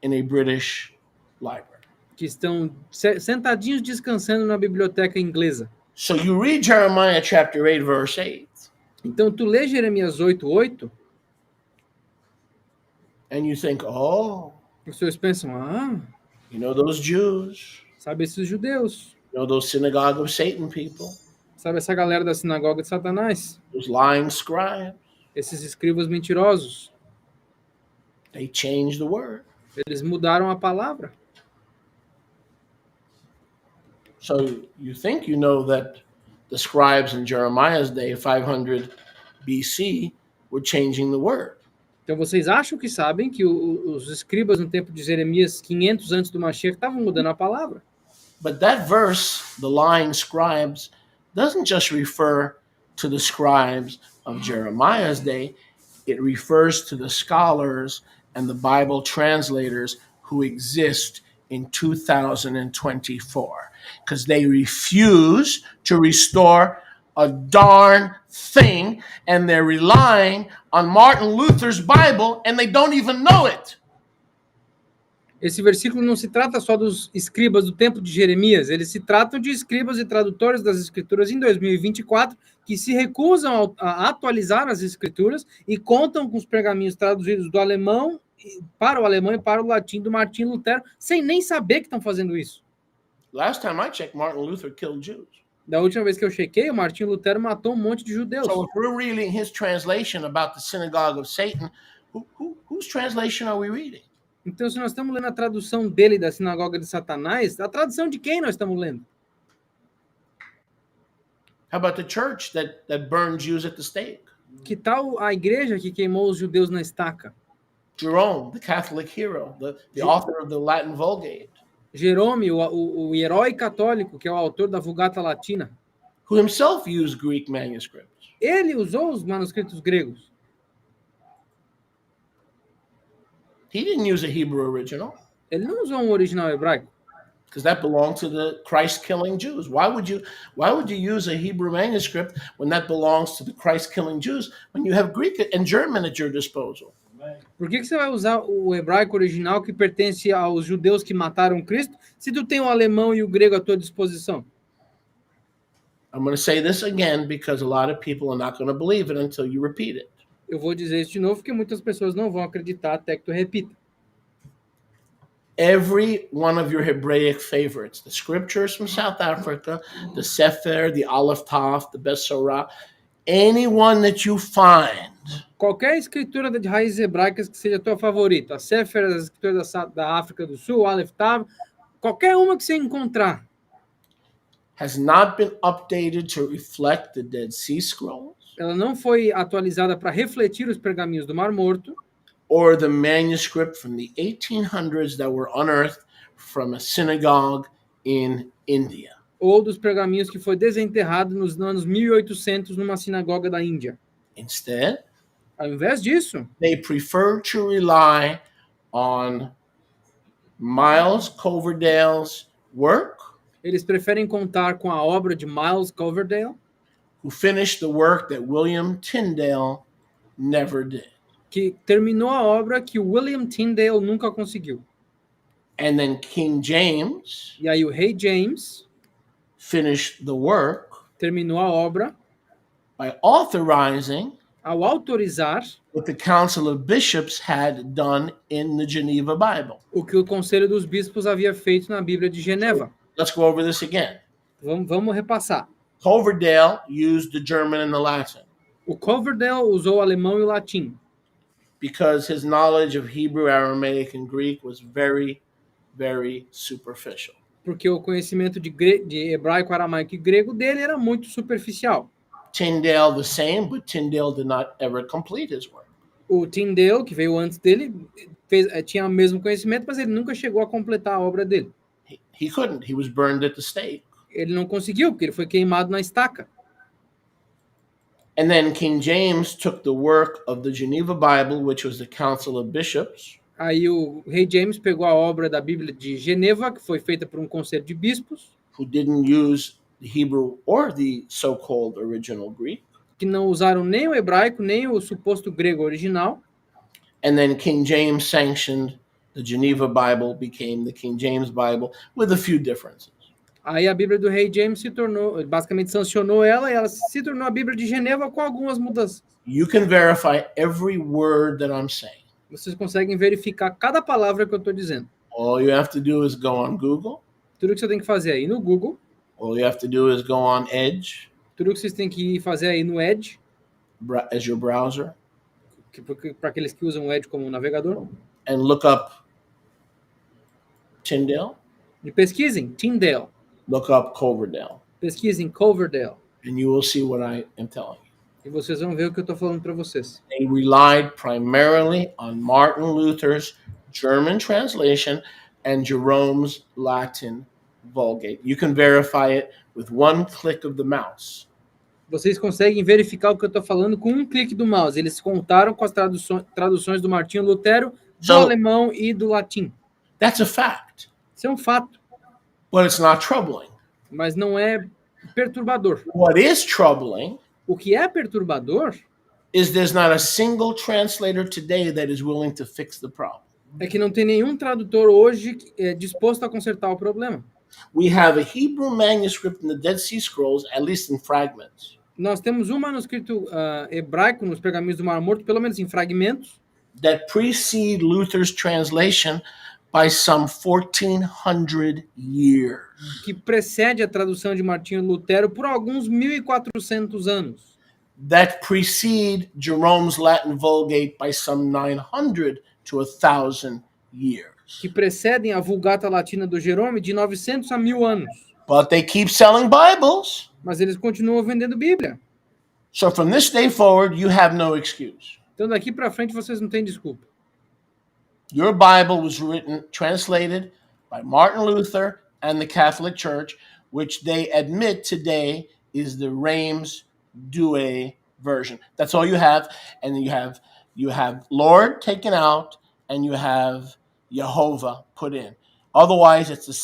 in a British library.
que estão sentadinhos descansando na biblioteca inglesa.
So you read Jeremiah chapter 8, verse 8,
Então tu lê Jeremias 8:8,
and you think, oh,
e os senhores pensam,
you know those Jews,
sabe esses judeus,
you know those synagogue of Satan people,
sabe essa galera da sinagoga de Satanás,
those lying scribes,
esses escribas mentirosos,
they changed the word.
eles mudaram a palavra.
So you think you know that the scribes in Jeremiah's day, 500 BC, were changing the word.
Então vocês acham que sabem que os escribas no tempo de Jeremias, 500 antes do Mashiach, estavam mudando a palavra.
But that verse, the lying scribes, doesn't just refer to the scribes of Jeremiah's day. It refers to the scholars and the Bible translators who exist in 2024, because they refuse to restore a darn thing, and they're relying on Martin Luther's Bible, and they don't even know it.
Esse versículo não se trata só dos escribas do tempo de Jeremias, eles se tratam de escribas e tradutores das escrituras em 2024 que se recusam a atualizar as escrituras e contam com os pergaminhos traduzidos do alemão para o alemão e para o latim do Martim Lutero, sem nem saber que estão fazendo isso.
Last time I checked, Martin Luther killed Jews.
Da última vez que eu chequei, o Martim Lutero matou um monte de judeus.
So if we're reading his translation about the synagogue of Satan, whose translation are we reading?
Então, se nós estamos lendo a tradução dele da sinagoga de Satanás, a tradução de quem nós estamos lendo?
How about the church that burned Jews at the stake?
Que tal a igreja que queimou os judeus na estaca?
Jerome, the Catholic hero, the author of the Latin Vulgate,
Jerome, o herói católico, que é o autor da Vulgata Latina,
who himself used Greek manuscripts.
ele usou os manuscritos gregos.
He didn't use a Hebrew original.
Ele não usou um original hebraico.
because that belonged to the Christ-killing Jews. Why would you use a Hebrew manuscript when that belongs to the Christ-killing Jews when you have Greek and German at your disposal?
Por que você vai usar o hebraico original que pertence aos judeus que mataram Cristo, se tu tem o alemão e o grego à tua disposição?
I'm going to say this again because a lot of people are not going to believe it until you repeat it.
Eu vou dizer isso de novo, porque muitas pessoas não vão acreditar até que tu repita.
Every one of your Hebraic favorites, the scriptures from South Africa, the Sefer, the Aleph Taf, the Besorah, anyone that you find
Qualquer escritura de raízes hebraicas que seja a tua favorita, a Sefer, as escrituras da África do Sul, Aleph Tav, qualquer uma que você encontrar,
has not been updated to reflect the Dead Sea Scrolls
ela não foi atualizada para refletir os pergaminhos do Mar Morto,
or the manuscript from the 1800s that were unearthed from a synagogue in India.
ou dos pergaminhos que foi desenterrado nos anos 1800 numa sinagoga da Índia.
Instead,
Ao invés disso,
they prefer to rely on Miles Coverdale's work,
eles preferem contar com a obra de Miles Coverdale,
who finished the work that William Tyndale never did.
que terminou a obra que o William Tyndale nunca conseguiu.
And then King James
E aí o rei James
finished the work
terminou a obra
by authorizing
ao autorizar
what the Council of Bishops had done in the Geneva Bible.
o que o Conselho dos Bispos havia feito na Bíblia de Geneva.
Let's go over this again.
Vamos repassar.
Coverdale used the German and the Latin
O Coverdale usou o alemão e o latim,
because his knowledge of Hebrew, Aramaic, and Greek was very, very superficial.
porque o conhecimento de hebraico, aramaico e grego dele era muito superficial.
Tyndale the same, but Tyndale did not ever complete his work.
O Tyndale, que veio antes dele, tinha o mesmo conhecimento, mas ele nunca chegou a completar a obra dele.
He couldn't. He was burned at the stake.
Ele não conseguiu, porque ele foi queimado na estaca.
And then King James took the work of the Geneva Bible, which was the Council of Bishops,
Aí o rei James pegou a obra da Bíblia de Geneva, que foi feita por um conselho de bispos,
who didn't use the Hebrew or the so-called original Greek.
que não usaram nem o hebraico, nem o suposto grego original.
And then King James sanctioned the Geneva Bible, became the King James Bible, with a few differences.
Aí a Bíblia do rei James se tornou, basicamente sancionou ela, e ela se tornou a Bíblia de Geneva com algumas mudanças.
You can verify every word that I'm saying.
Vocês conseguem verificar cada palavra que eu estou dizendo.
All you have to do is go on Google.
Tudo que você tem que fazer aí no Google,
All you have to do is go on Edge
tudo que vocês têm que fazer aí no Edge,
as your browser
para aqueles que usam o Edge como navegador,
and look up Tyndale,
e pesquisem Tyndale,
look up Coverdale,
pesquisem Coverdale,
and you will see what I am telling you.
e vocês vão ver o que eu estou falando para vocês.
They relied primarily on Martin Luther's German translation and Jerome's Latin Vulgate. You can verify it with one click of the mouse.
Vocês conseguem verificar o que eu estou falando com um clique do mouse. Eles contaram com as traduções do Martinho Lutero, do alemão e do latim.
That's a fact,
Isso é um fato,
but it's not troubling.
mas não é perturbador.
What is troubling
O que é perturbador
is there's not a single translator today that is willing to fix the problem.
é que não tem nenhum tradutor hoje disposto a consertar o problema.
We have a Hebrew manuscript in the Dead Sea Scrolls, at least in fragments,
Nós temos um manuscrito hebraico nos pergaminhos do Mar Morto, pelo menos em fragmentos,
that precede Luther's translation by some 1,400 years.
que precede a tradução de Martinho Lutero por alguns 1.400 anos.
That precede Jerome's Latin Vulgate by some 900 to 1,000 years.
Que precedem a Vulgata Latina do Jerome de 900 a 1.000 anos.
But they keep selling Bibles.
Mas eles continuam vendendo Bíblia.
So from this day forward, you have no excuse.
Então daqui para frente vocês não têm desculpa.
Your Bible was translated by Martin Luther and the Catholic Church, which they admit today is the Reims Douay version. That's all you have. And then you have Lord taken out and you have Jehovah put in. Otherwise, it's the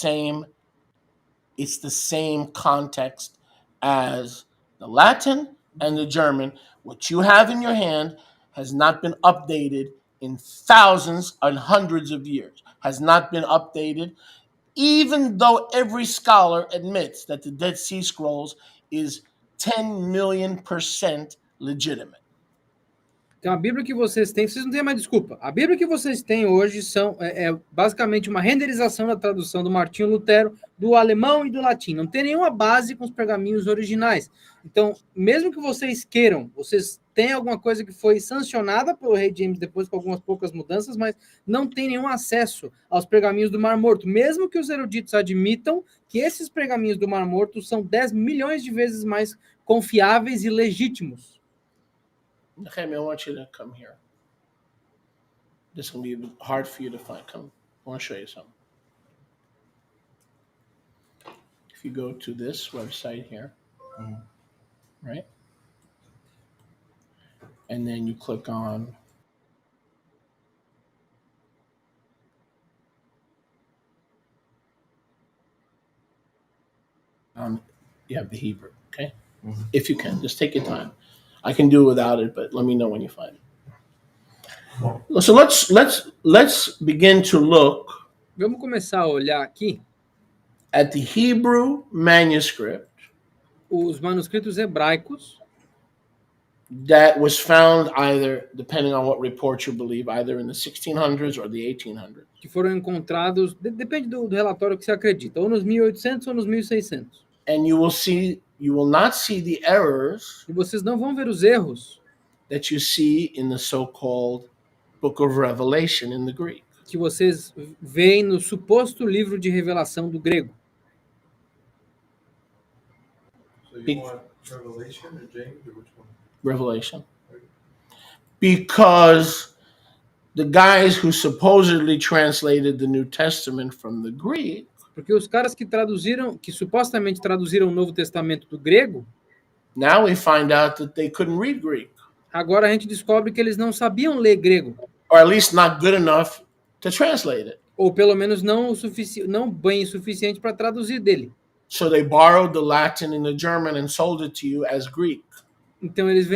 same context as the Latin and the German. What you have in your hand has not been updated in thousands and hundreds of years, has not been updated, even though every scholar admits that the Dead Sea Scrolls is 10 million% legitimate.
Então, a Bíblia que vocês têm, vocês não têm mais desculpa. A Bíblia que vocês têm hoje é basicamente uma renderização da tradução do Martinho Lutero, do alemão e do latim. Não tem nenhuma base com os pergaminhos originais. Então, mesmo que vocês queiram, vocês têm alguma coisa que foi sancionada pelo rei James depois com algumas poucas mudanças, mas não tem nenhum acesso aos pergaminhos do Mar Morto. Mesmo que os eruditos admitam que esses pergaminhos do Mar Morto são 10 milhões de vezes mais confiáveis e legítimos.
Jaime, I want you to come here. This is going to be hard for you to find. Come, I want to show you something. If you go to this website here, right? And then you click on you have the Hebrew, okay? If you can, just take your time. I can do it without it, but let me know when you find it. So let's begin to look
Vamos começar a olhar aqui
at the Hebrew manuscript
os manuscritos hebraicos
that was found either, depending on what report you believe, either in the 1600s or the 1800s.
que foram encontrados, depende do relatório que você acredita, ou nos 1800 ou nos 1600.
And you will not see the errors
E vocês não vão ver os erros
that you see in the so-called Book of Revelation in the Greek.
que vocês veem no suposto livro de revelação do grego.
So you
Big-
want Revelation or James or which one?
Revelation. Because the guys who supposedly translated the New Testament from the Greek
Porque os caras que supostamente traduziram o Novo Testamento do grego,
now we find out that they couldn't read Greek,
agora a gente descobre que eles não sabiam ler grego,
or at least not good enough to translate it.
ou pelo menos não bem o suficiente para traduzir dele.
So they borrowed the Latin and the German and sold it to you as Greek.
Então eles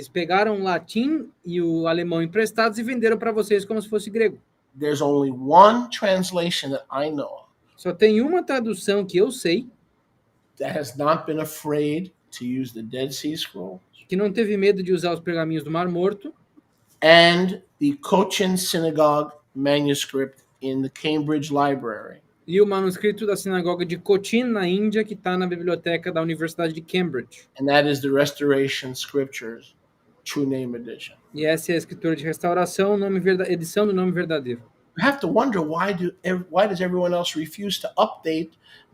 pegaram o latim e o alemão emprestados e venderam para vocês como se fosse grego.
There's only one translation that I know of
Só tem uma tradução que eu sei,
that has not been afraid to use the Dead Sea Scrolls
que não teve medo de usar os pergaminhos do Mar Morto,
and the Cochin Synagogue manuscript in the Cambridge Library.
e o manuscrito da sinagoga de Cochin, na Índia, que está na biblioteca da Universidade de Cambridge.
And that is the Restoration Scriptures True Name Edition.
E essa é a escritura de restauração, edição do nome verdadeiro.
You have to wonder why does everyone else refuse to update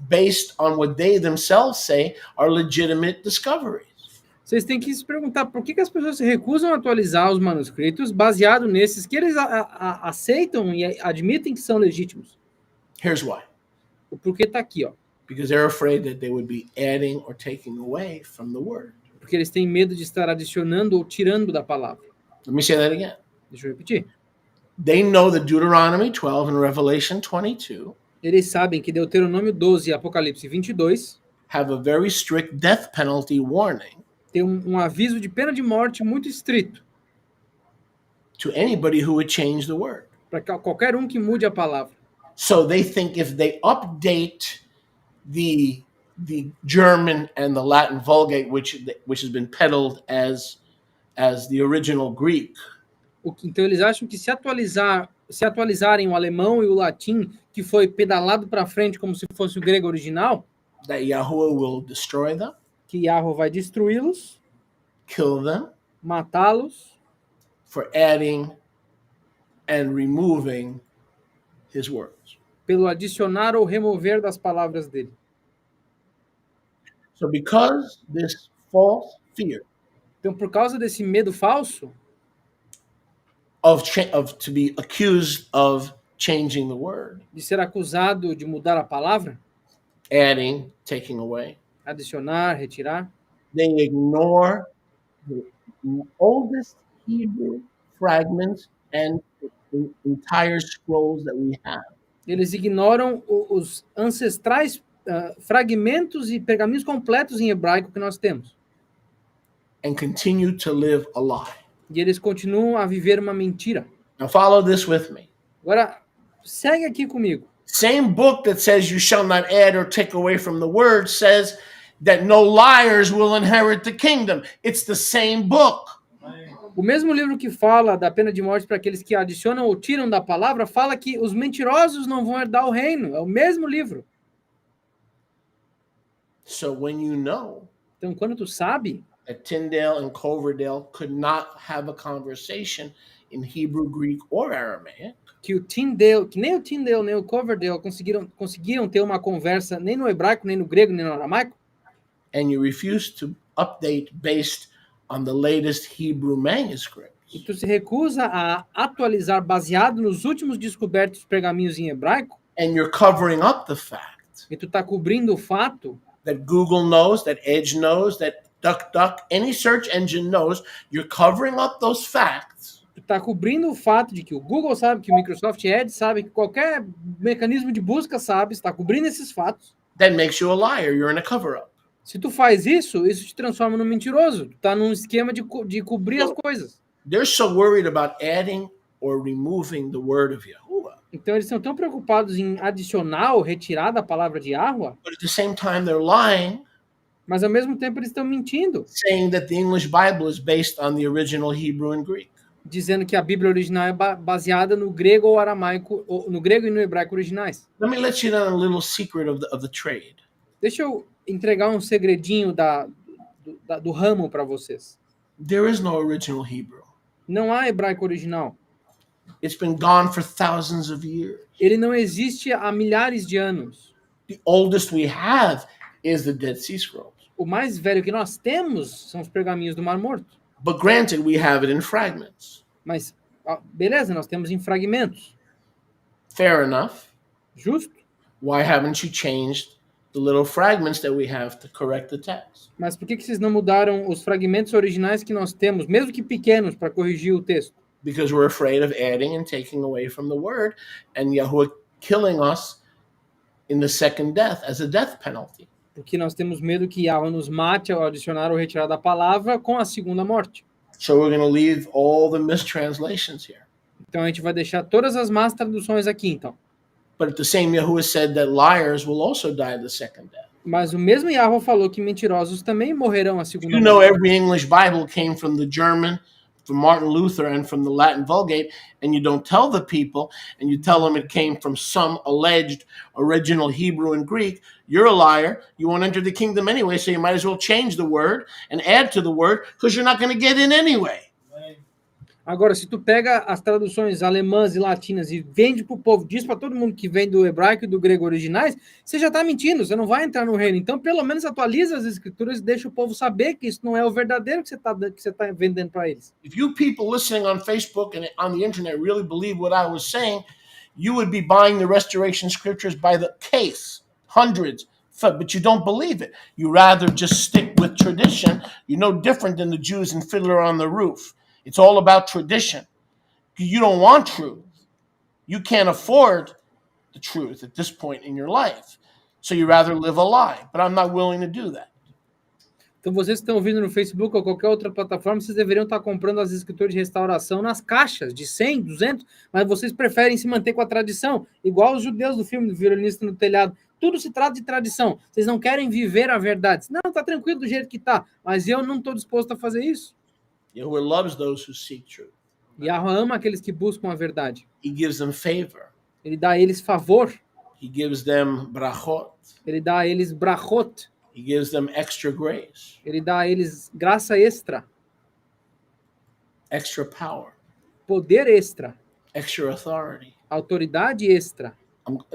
based on what they themselves say are legitimate discoveries?
Vocês têm que se perguntar por que as pessoas se recusam a atualizar os manuscritos baseado nesses que eles aceitam e admitem que são legítimos.
Here's why.
O porquê está aqui, ó.
Because they're afraid that they would be adding or taking away from the word.
Porque eles têm medo de estar adicionando ou tirando da palavra.
Let me say that again.
Deixa eu repetir.
They know that Deuteronomy 12 and Revelation 22
Eles sabem que Deuteronômio 12 e Apocalipse 22
have a very strict death penalty warning
tem um aviso de pena de morte muito estrito
to anybody who would change the word.
para qualquer um que mude a palavra.
So they think if they update the German and the Latin Vulgate, which has been peddled as the original Greek,
Então eles acham que se atualizarem o alemão e o latim, que foi pedalado para frente como se fosse o grego original,
that Yahuwah will destroy them,
que Yahweh vai destruí-los,
kill them
matá-los,
for adding and removing his words.
pelo adicionar ou remover das palavras dele.
So because this false fear
Então, por causa desse medo falso
of to be accused of changing the word,
de ser acusado de mudar a palavra,
adding, taking away,
adicionar, retirar,
they ignore the oldest Hebrew fragments and the entire scrolls that we have.
Eles ignoram os ancestrais fragmentos e pergaminhos completos em hebraico que nós temos.
and continue to live a lie.
E eles continuam a viver uma mentira.
Now follow this with me.
Agora, segue aqui comigo.
Same book that says you shall not add or take away from the word says that no liars will inherit the kingdom. It's the same book.
O mesmo livro que fala da pena de morte para aqueles que adicionam ou tiram da palavra, fala que os mentirosos não vão herdar o reino. É o mesmo livro.
So when you know
Então, quando tu sabe
that Tyndale and Coverdale could not have a conversation in Hebrew, Greek, or Aramaic,
que o Tyndale, que nem o Tyndale nem o Coverdale conseguiram ter uma conversa nem no hebraico, nem no grego, nem no aramaico,
and you refuse to update based on the latest Hebrew manuscripts,
e tu se recusa a atualizar baseado nos últimos descobertos pergaminhos em hebraico,
and you're covering up the fact
e tu tá cobrindo o fato
that Google knows, that Edge knows, that DuckDuck, any search engine knows, you're covering up those facts,
tu tá cobrindo o fato de que o Google sabe, que o Microsoft Edge sabe, que qualquer mecanismo de busca sabe, está cobrindo esses fatos.
that makes you a liar. You're in a cover-up.
Se tu faz isso, isso te transforma num mentiroso. Tu tá num esquema de cobrir as coisas.
They're so worried about adding or removing the word of Yahuwah.
Então eles estão tão preocupados em adicionar ou retirar da palavra de Yahweh,
But at the same time, they're lying,
mas ao mesmo tempo eles estão mentindo,
saying that the English Bible is based on the original Hebrew and Greek.
dizendo que a Bíblia original é baseada no grego ou aramaico, ou no grego e no hebraico originais.
Let me let you in on a little secret of the trade.
Deixa eu entregar um segredinho do ramo para vocês.
There is no original Hebrew.
Não há hebraico original.
It's been gone for thousands of years.
Ele não existe há milhares de anos.
The oldest we have is the Dead Sea Scrolls.
O mais velho que nós temos são os pergaminhos do Mar Morto.
But granted, we have it in fragments.
Mas, beleza, nós temos em fragmentos.
Fair enough.
Justo?
Why haven't you changed the little fragments that we have to correct the text?
Mas por que vocês não mudaram os fragmentos originais que nós temos, mesmo que pequenos, para corrigir o texto?
Because we're afraid of adding and taking away from the word and Yahuwah killing us in the second death as a death penalty.
Porque nós temos medo que Yahweh nos mate ao adicionar ou retirar da palavra com a segunda morte.
So we're going to leave all the mistranslations here.
Então a gente vai deixar todas as más traduções aqui, então.
But the same Yahuwah said that liars will also die the second death.
Mas o mesmo Yahweh falou que mentirosos também morrerão a segunda
You know,
morte.
every English Bible came from the German, from Martin Luther, and from the Latin Vulgate, and you don't tell the people, and you tell them it came from some alleged original Hebrew and Greek, you're a liar. You won't enter the kingdom anyway, so you might as well change the word and add to the word, because you're not going to get in anyway.
Agora, se tu pega as traduções alemãs e latinas e vende para o povo, diz para todo mundo que vem do hebraico e do grego originais, você já está mentindo, você não vai entrar no reino. Então, pelo menos atualiza as escrituras e deixa o povo saber que isso não é o verdadeiro que você tá vendendo para eles.
If you people listening on Facebook and on the internet really believe what I was saying, you would be buying the restoration scriptures by the case, hundreds, but you don't believe it. You rather just stick with tradition. You're no different than the Jews in Fiddler on the Roof. It's all about tradition. You don't want truth. You can't afford the truth at this point in your life. So you rather live a lie. But I'm not willing to do that.
Então, vocês que estão ouvindo no Facebook ou qualquer outra plataforma, vocês deveriam estar comprando as escrituras de restauração nas caixas de 100, 200, mas vocês preferem se manter com a tradição, igual os judeus do filme do Violinista no Telhado. Tudo se trata de tradição. Vocês não querem viver a verdade. Não, tá tranquilo do jeito que tá, mas eu não estou disposto a fazer isso.
Yahuwah loves those who seek truth.
Yahweh ama aqueles que buscam a verdade.
He gives them favor.
Ele dá a eles favor.
He gives them brachot.
Ele dá a eles brachot.
He gives them extra grace,
Ele dá a eles graça extra,
extra power,
poder extra,
extra authority.
autoridade extra.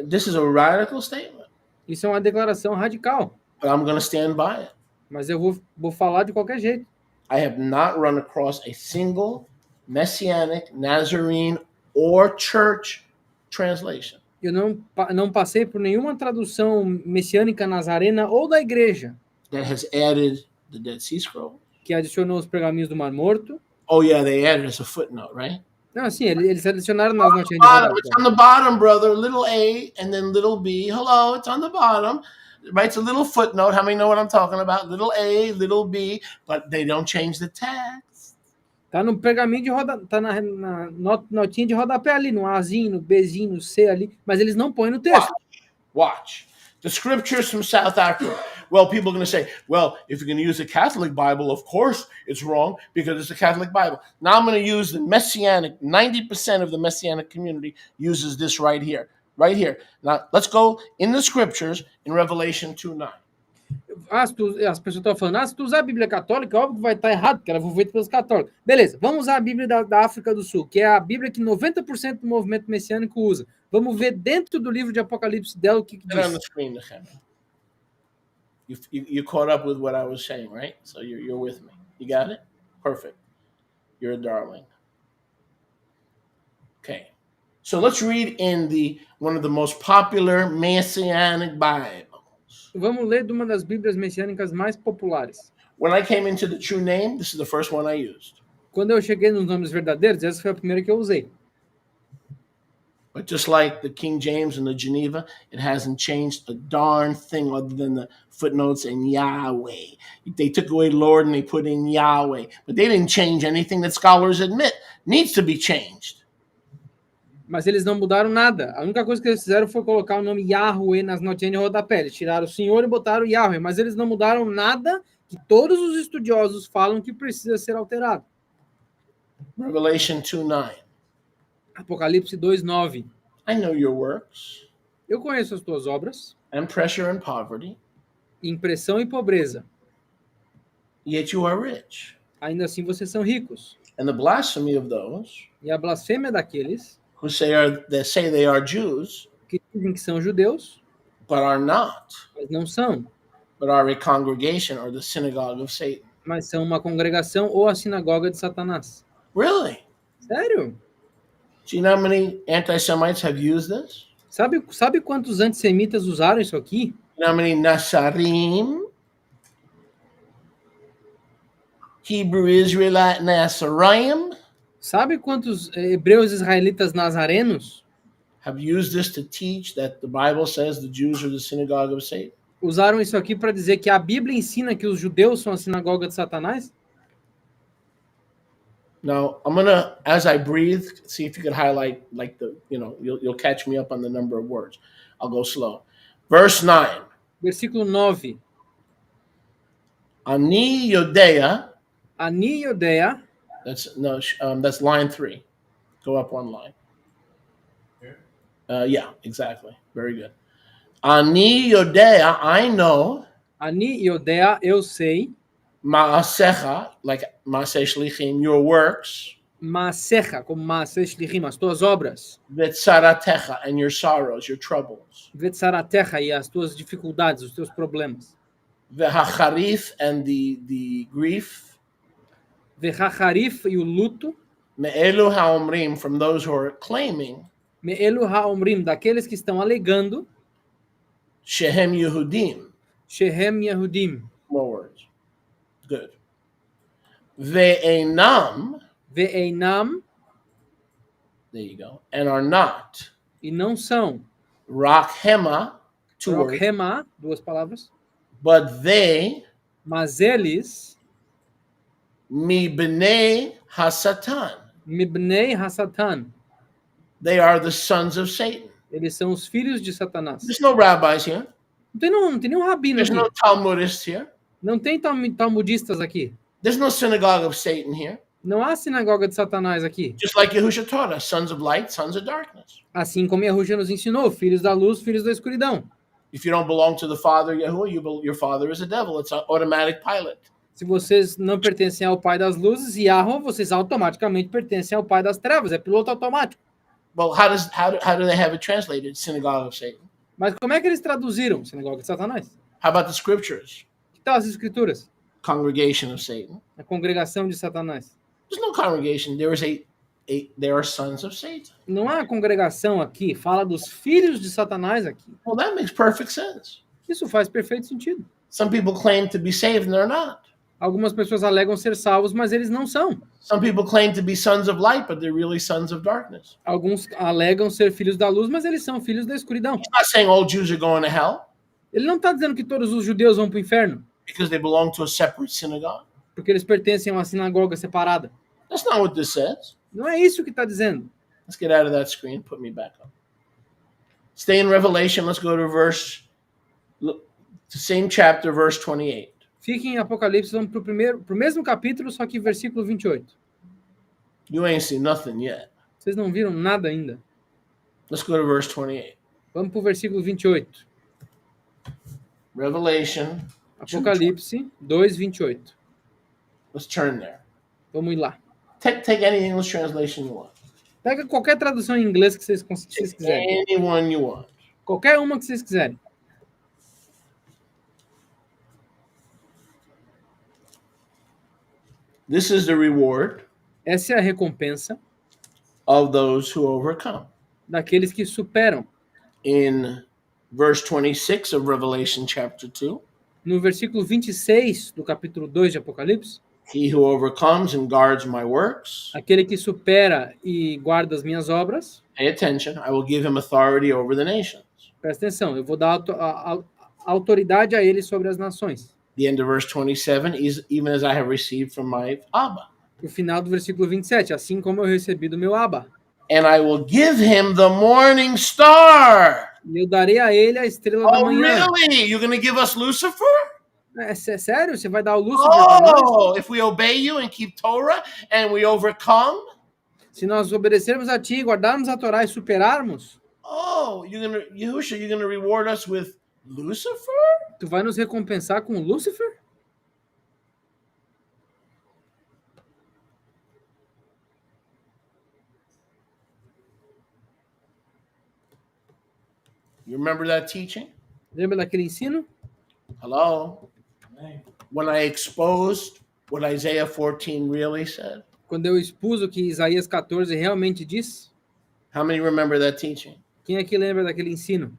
This is a radical statement,
Isso é uma declaração radical,
but I'm going to stand by it.
mas eu vou falar de qualquer jeito.
I have not run across a single Messianic, Nazarene, or church translation
Eu não passei por nenhuma tradução messiânica nazarena ou da igreja
that has added the Dead Sea Scroll.
que adicionou os pergaminhos do Mar Morto.
Oh, yeah, they added as a footnote, right?
Não, assim, eles adicionaram nas notinhas de
Bottom,
rodapé.
it's on the bottom, brother. Little A and then little B. Hello, it's on the bottom. It writes a little footnote. How many know what I'm talking about? Little A, little B, but they don't change the text.
Tá no pergaminho de rodapé, tá na notinha de rodapé ali, no Azinho, no Bzinho, no C ali, mas eles não põem no texto.
Watch. The scriptures from South Africa. Well, people are going to say, well, if you're going to use a Catholic Bible, of course it's wrong because it's a Catholic Bible. Now I'm going to use the Messianic, 90% of the Messianic community uses this right here. Right here. Now let's go in the scriptures in Revelation 2:9.
As pessoas estão falando, se tu usar a Bíblia católica, óbvio que vai estar errado, porque ela foi feita pelos católicos. Beleza, vamos usar a Bíblia da África do Sul, que é a Bíblia que 90% do movimento messiânico usa. Vamos ver dentro do livro de Apocalipse dela o que
Put it on the
diz.
screen, Nehemiah. You caught up with what I was saying, right? So you're with me. You got it? Perfect. You're a darling. Okay. So let's read in one of the most popular Messianic Bibles.
Vamos ler de uma das Bíblias messiânicas mais populares.
When I came into the true name, this is the first one I used.
Quando eu cheguei nos nomes verdadeiros, essa foi a primeira que eu usei.
But just like the King James and the Geneva, it hasn't changed a darn thing other than the footnotes and Yahweh. They took away Lord and they put in Yahweh. But they didn't change anything that scholars admit needs to be changed.
Mas eles não mudaram nada. A única coisa que eles fizeram foi colocar o nome Yahweh nas notinhas de rodapé. Eles tiraram o Senhor e botaram Yahweh. Mas eles não mudaram nada que todos os estudiosos falam que precisa ser alterado.
Revelation 2:9.
Apocalipse 2:9.
I know your works,
Eu conheço as tuas obras,
and pressure and poverty,
impressão e pobreza.
yet you are rich.
Ainda assim vocês são ricos.
And the blasphemy of those
E a blasfêmia daqueles
who say they are Jews,
que dizem que são judeus,
but are not,
mas não são.
but are a congregation or the synagogue of Satan.
Mas são uma congregação ou a sinagoga de Satanás.
Really?
Sério?
Do you know how many anti-Semites have used this?
Sabe quantos antissemitas usaram isso aqui?
You know how many Nasarim, Hebrew Israelite Nasarim,
Sabe quantos hebreus israelitas nazarenos
have used this to teach that the Bible says the Jews are the synagogue of Satan?
usaram isso aqui para dizer que a Bíblia ensina que os judeus são a sinagoga de Satanás?
Now, I'm gonna, as I breathe, see if you could highlight like you'll catch me up on the number of words. I'll go slow. Verse 9.
Versículo 9.
Ani Yodea,
Ani Yodea,
that's line 3. Go up one line.
Here?
Yeah, exactly. Very good. Ani Yodea, I know,
Ani Yodea, eu sei,
Ma'asecha, like Ma'aseh Shlichim, your works,
Maasecha, como Maaseh Shlichim, as tuas obras,
Vetzaratecha, and your sorrows, your troubles,
Vetzaratecha, e as tuas dificuldades, os teus problemas,
Vehacharif, and the grief,
Vechacharif, e o luto,
Me'elu ha'omrim, from those who are claiming,
Me'elu ha'omrim, daqueles que estão alegando,
Shehem Yehudim,
Shehem Yehudim,
more words. Good. Ve'enam,
Ve'einam,
there you go, and are not,
e não são,
Rakhema, two words,
Rokhema, duas palavras,
but they,
mas eles,
Mi b'nei hasatan,
Mibnei Hasatan,
they are the sons of Satan.
eles são os filhos de Satanás.
There's no rabbis here.
Não tem nenhum rabino
There's
aqui.
no Talmudists here.
Não tem talmudistas aqui.
There's no synagogue of Satan here.
Não há sinagoga de Satanás aqui.
Just like Yahusha taught us, sons of light, sons of darkness.
Assim como Yahushua nos ensinou, filhos da luz, filhos da escuridão.
If you don't belong to the Father, Yahuwah, your father is a devil. It's an automatic pilot.
Se vocês não pertencem ao Pai das luzes, Yahweh, vocês automaticamente pertencem ao Pai das trevas. É piloto automático.
Well, how do they have it translated? Synagogue of Satan.
Mas como é que eles traduziram sinagoga de Satanás?
How about the scriptures?
Que tal as escrituras?
Congregation of Satan.
A congregação de Satanás.
There's no congregation. There are sons of Satan.
Não há congregação aqui. Fala dos filhos de Satanás aqui.
Well, that makes perfect sense.
Isso faz perfeito sentido.
Some people claim to be saved and they're not.
Algumas pessoas alegam ser salvos, mas eles não são.
Some people claim to be sons of light, but they're really sons of darkness.
Alguns alegam ser filhos da luz, mas eles são filhos da escuridão.
He's not saying all Jews are going to hell
Ele não está dizendo que todos os judeus vão para o inferno,
because they belong to a separate synagogue.
porque eles pertencem a uma sinagoga separada.
That's not what this says.
Não é isso que está dizendo.
Let's get out of that screen. Put me back up. Stay in Revelation. Let's go to the same chapter, verse 28.
Fiquem em Apocalipse, vamos pro mesmo capítulo, só que versículo 28.
You ain't seen nothing yet.
Vocês não viram nada ainda.
Let's go to verse 28.
Vamos pro versículo 28.
Revelation.
Apocalipse 2, 28.
Let's turn there.
Vamos ir lá.
Take any English translation you want.
Pega qualquer tradução em inglês que vocês quiserem.
Anyone you want.
Qualquer uma que vocês quiserem.
This is the reward
Essa é a recompensa
of those who overcome.
daqueles que superam.
In verse 26 of Revelation chapter 2,
No versículo 26 do capítulo 2 de Apocalipse,
he who overcomes and guards my works,
aquele que supera e guarda as minhas obras,
pay attention, I will give him authority over the nations.
presta atenção, eu vou dar autoridade a ele sobre as nações.
The end of verse 27 is even as I have received from my Abba.
O final do versículo 27, assim como eu recebi do meu Abba.
And I will give him the morning star.
E eu darei a ele a estrela da
Oh,
manhã.
really? You're going to give us Lucifer?
É sério? Você vai dar o Lúcifer para nós?
Oh, if we obey you and keep Torah and we overcome?
Se nós obedecermos a ti, guardarmos a Torá e superarmos,
Oh, Yahusha, you're going to reward us with Lucifer?
tu vai nos recompensar com Lúcifer?
You remember that teaching?
Lembra daquele ensino?
Hello? When I exposed what Isaiah 14 really said?
Quando eu expus o que Isaías 14 realmente diz?
How many remember that teaching?
Quem aqui lembra daquele ensino?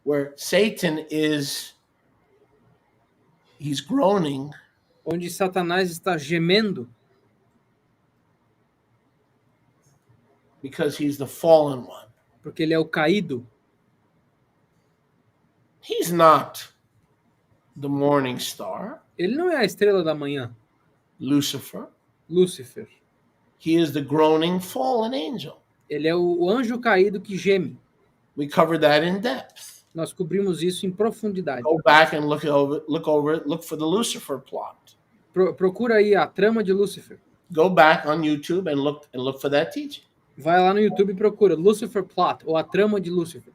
Where Satan he's groaning
Onde Satanás está gemendo
because he's the fallen one.
porque ele é o caído.
He's not the morning star,
Ele não é a estrela da manhã,
Lucifer.
Lúcifer.
He is the groaning fallen angel.
Ele é o anjo caído que geme.
We covered that in depth.
Nós cobrimos isso em profundidade.
Go back and look for the Lucifer plot.
Procura aí a trama de Lúcifer.
Go back on YouTube and look for that teaching.
Vai lá no YouTube e procura Lucifer Plot, ou a trama de Lúcifer.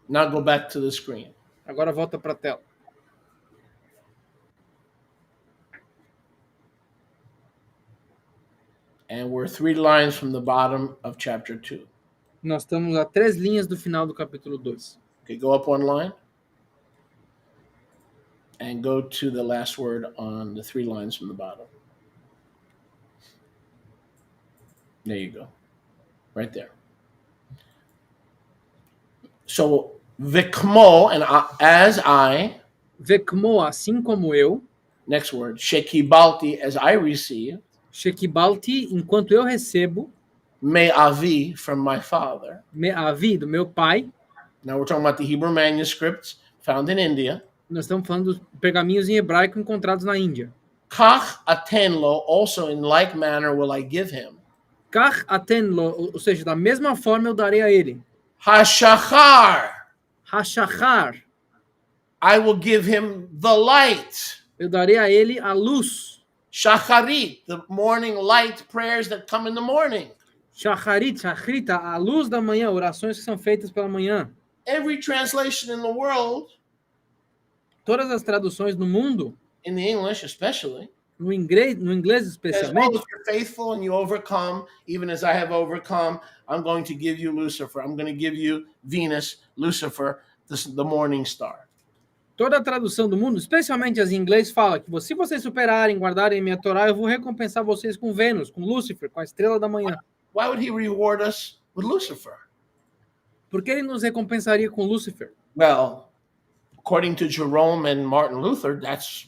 Now go back to the screen.
Agora volta para a tela.
And we're 3 lines from the bottom of chapter 2.
Nós estamos a 3 linhas do final do capítulo 2.
Okay, go up 1 line. And go to the last word on the 3 lines from the bottom. There you go. Right there. So, Vikmo, and as I,
Vekmo, assim como eu,
next word, Shekibalti, as I receive,
Shekibalti, enquanto eu recebo,
Me'avi, from my father.
Me'avi, do meu pai.
Now we're talking about the Hebrew manuscripts found in India.
Nós estamos falando dos pergaminhos em hebraico encontrados na Índia.
Kach atenlo, also in like manner will I give him.
Kach atenlo, ou seja, da mesma forma eu darei a ele.
Hashachar,
Hashachar,
I will give him the light.
eu darei a ele a luz.
Shacharit, the morning light prayers that come in the morning.
Shacharit, Shachrita, a luz da manhã, orações que são feitas pela manhã.
Every translation in the world,
Todas as traduções no mundo,
in the English especially,
no inglês
says, oh,
especialmente,
if you're faithful and you overcome, even as I have overcome, I'm going to give you Lucifer. I'm going to give you Venus, Lucifer, the morning star.
toda a tradução do mundo, especialmente as em inglês, fala que se vocês superarem, guardarem minha Torá, eu vou recompensar vocês com Vênus, com Lúcifer, com a estrela da manhã.
Why would he reward us with Lucifer?
Por que ele nos recompensaria com Lúcifer?
Well, according to Jerome and Martin Luther, that's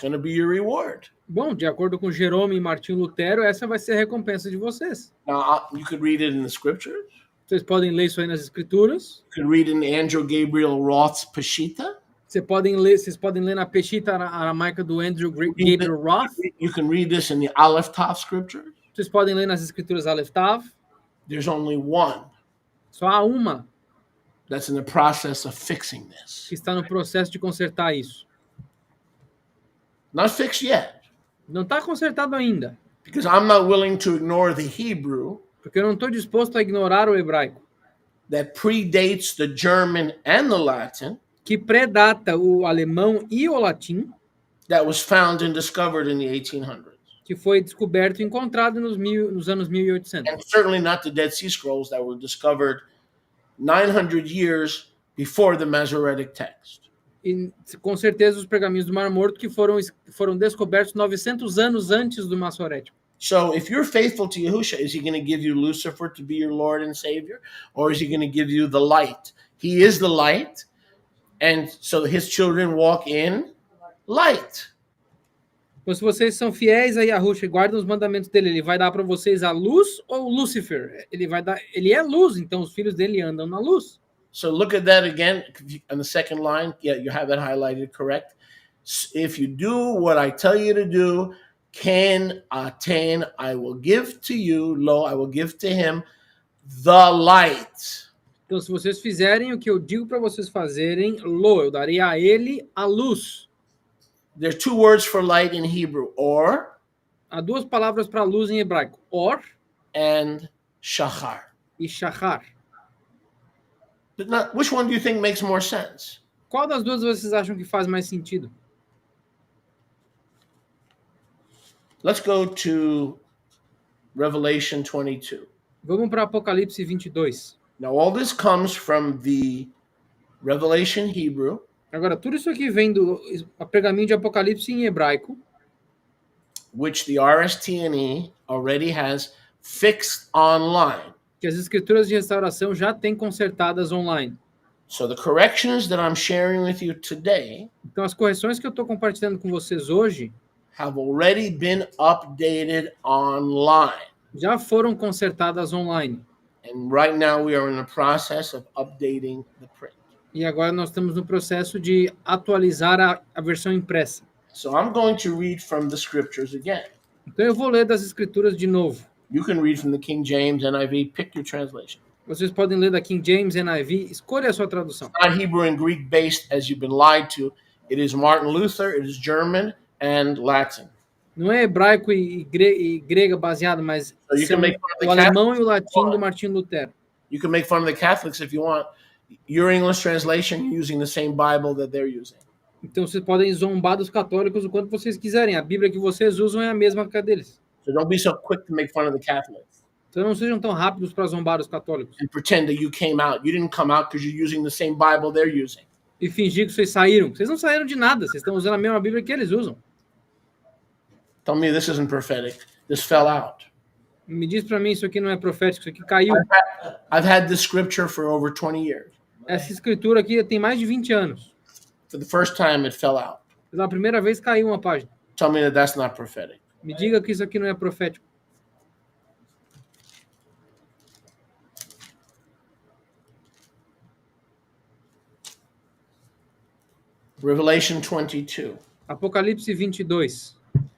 going to be your reward.
Bom, de acordo com Jerome e Martinho Lutero, essa vai ser a recompensa de vocês.
Now, you could read it in the scriptures.
Vocês podem ler isso aí nas escrituras.
You could read in Andrew Gabriel Roth's Peshitta.
Vocês podem ler na Peshita aramaica do Andrew Gabriel Roth.
You can read this in the Aleph Tav scriptures.
Vocês podem ler nas escrituras Aleph Tav.
There's only one
Só há uma
that's in the process of fixing this.
que está no processo de consertar isso.
Not fixed yet,
Não está consertado ainda,
because I'm not willing to ignore the Hebrew
porque eu não estou disposto a ignorar o hebraico,
that predates the German and the Latin
que predata o alemão e o latim,
that was found and discovered in the 1800s.
que foi descoberto e encontrado nos anos 1800.
And certainly not the Dead Sea Scrolls that were discovered 900 years before the Masoretic text.
E com certeza os pergaminhos do Mar Morto que foram descobertos 900 anos antes do Massorético.
So if you're faithful to Yahusha, is he going to give you Lucifer to be your Lord and Savior? Or is he going to give you the light? He is the light. And so his children walk in light.
Então, se vocês são fiéis a Yahushua e guardam os mandamentos dele, ele vai dar para vocês a luz ou Lúcifer? Ele é luz, então os filhos dele andam na luz.
So look at that again on the second line. Yeah, you have it highlighted correct. If you do what I tell you to do, can attain, I will give to you, lo, I will give to him the light.
Então, se vocês fizerem o que eu digo para vocês fazerem, lo, eu darei a ele a luz.
There are two words for light in Hebrew, or
Há duas palavras para luz em hebraico, or
and shachar.
e shachar.
But not, which one do you think makes more sense?
Qual das duas vocês acham que faz mais sentido?
Let's go to Revelation 22.
Vamos para Apocalipse 22.
Now, all this comes from the Revelation Hebrew,
Agora, tudo isso aqui vem do pergaminho de Apocalipse em hebraico,
which the RST&E already has fixed online.
que as escrituras de restauração já têm consertadas online.
So the corrections that I'm sharing with you today
Então, as correções que eu estou compartilhando com vocês hoje
have already been updated online.
já foram consertadas online.
And right now we are in the process of updating the print.
E agora nós estamos no processo de atualizar a versão impressa.
So I'm going to read from the scriptures again.
Então, eu vou ler das escrituras de novo.
You can read from the King James, NIV, pick your translation.
Vocês podem ler da King James, NIV, escolha a sua tradução.
Not Hebrew and Greek based as you've been lied to. It is Martin Luther, it is German and Latin.
Não é hebraico e grega baseado, mas
So you
são
can make fun of the
o alemão e o
Catholics.
latim do Martinho Lutero.
You can make fun of the Catholics if you want. Your English translation using the same Bible that they're using.
Então vocês podem zombar dos católicos o quanto vocês quiserem. A Bíblia que vocês usam é a mesma que a deles.
So don't be so quick to make fun of the Catholics
Então não sejam tão rápidos para zombar dos católicos.
and pretend that you came out. You didn't come out because you're using the same Bible they're using.
E fingir que vocês saíram. Vocês não saíram de nada. Vocês estão usando a mesma Bíblia que eles usam.
Tell me this isn't prophetic. This fell out.
Me diz para mim, isso aqui não é profético, isso aqui caiu.
I've had this scripture for over 20 years.
Essa escritura aqui tem mais de 20 anos.
For the first time, it fell out.
Pela primeira vez caiu uma página.
Tell me that that's not prophetic.
Me diga que isso aqui não é profético.
Revelation 22,
Apocalipse 22,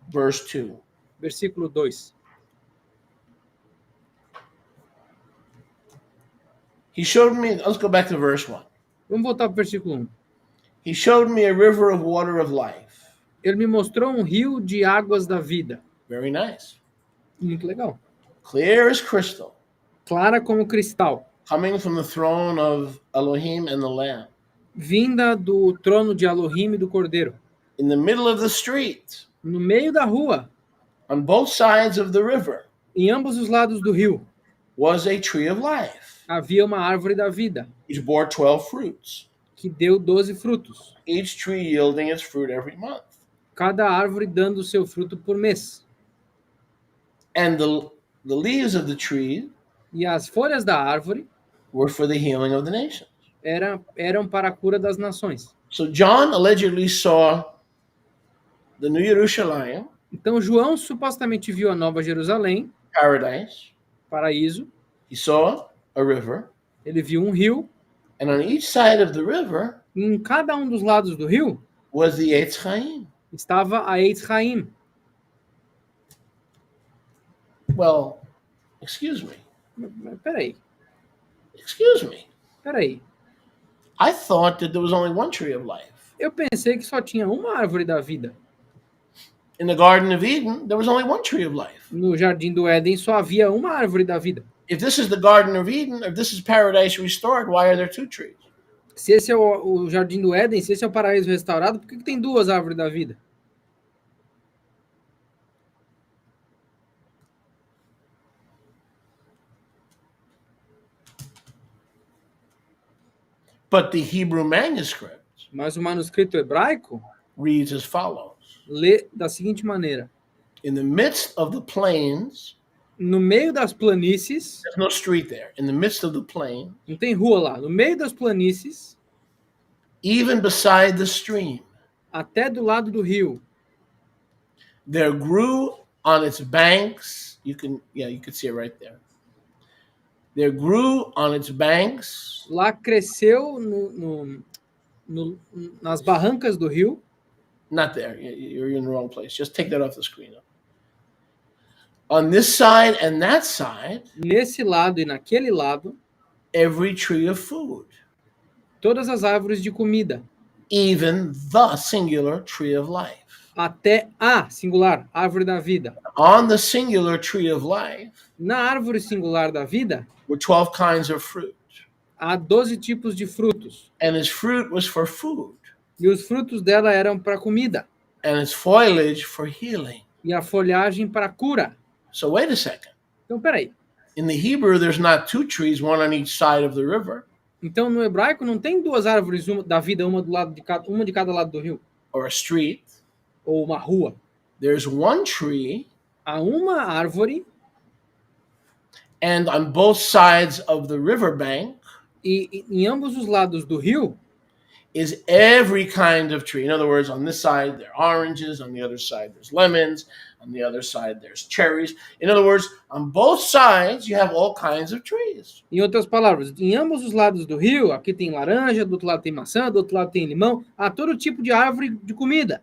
verse 2.
versículo 2.
He showed me, let's go back to verse 1.
Vamos voltar para o versículo 1.
He showed me a river of water of life.
Ele me mostrou um rio de águas da vida.
Very nice.
Muito legal.
Clear as crystal,
Clara como cristal.
coming from the throne of Elohim and the Lamb.
Vinda do trono de Elohim e do Cordeiro.
In the middle of the street,
No meio da rua,
on both sides of the river,
em ambos os lados do rio,
was a tree of life,
havia uma árvore da vida,
which bore 12 fruits,
que deu 12 frutos.
each tree yielding its fruit every month.
Cada árvore dando o seu fruto por mês.
And the leaves of the tree
E as folhas da árvore
were for the healing of the nations.
eram para a cura das nações.
So John allegedly saw the New Jerusalem,
Então João supostamente viu a Nova Jerusalém,
paradise.
paraíso.
He saw a river,
Ele viu um rio.
and on each side of the river
E em cada um dos lados do rio
was the Eitz Chaim.
estava a Eitz Chaim.
Well, excuse me.
Mas peraí.
I thought that there was only one tree of life.
Eu pensei que só tinha uma árvore da vida.
In the Garden of Eden, there was only one tree of life.
No Jardim do Éden só havia uma árvore da vida.
If this is the Garden of Eden, if this is paradise restored, why are there two trees?
Se esse é o Jardim do Éden, se esse é o paraíso restaurado, por que tem duas árvores da vida?
But the Hebrew manuscript
Mas o manuscrito hebraico
reads as follows.
lê da seguinte maneira:
In the midst of the plains,
no meio das planícies,
there's no street there. In the midst of the plain,
não tem rua lá, no meio das planícies,
even beside the stream,
até do lado do rio,
there grew on its banks, you can see it right there. There grew on its banks
lá cresceu nas barrancas do rio.
not there. You're in the wrong place. Just take that off the screen. On this side and that side,
Nesse lado e naquele lado,
every tree of food,
todas as árvores de comida,
even the singular tree of life.
até a singular, árvore da vida.
On the singular tree of life
Na árvore singular da vida,
were 12 kinds of fruit,
há 12 tipos de frutos.
and its fruit was for food,
E os frutos dela eram para comida.
and its foliage for healing.
E a folhagem para cura.
So wait a second.
Então, peraí.
In the Hebrew, there's not two trees, one on each side of the river,
Então, no hebraico, não tem duas árvores da vida, uma de cada lado do rio.
or a street.
Ou uma rua.
There's one tree,
Há uma árvore
and on both sides of the riverbank
e em ambos os lados do rio
is every kind of tree. In other words, on this side, there are oranges. On the other side, there's lemons. On the other side, there's cherries. In other words, on both sides, you have all kinds of trees.
Em outras palavras, em ambos os lados do rio, aqui tem laranja, do outro lado tem maçã, do outro lado tem limão, há todo tipo de árvore de comida.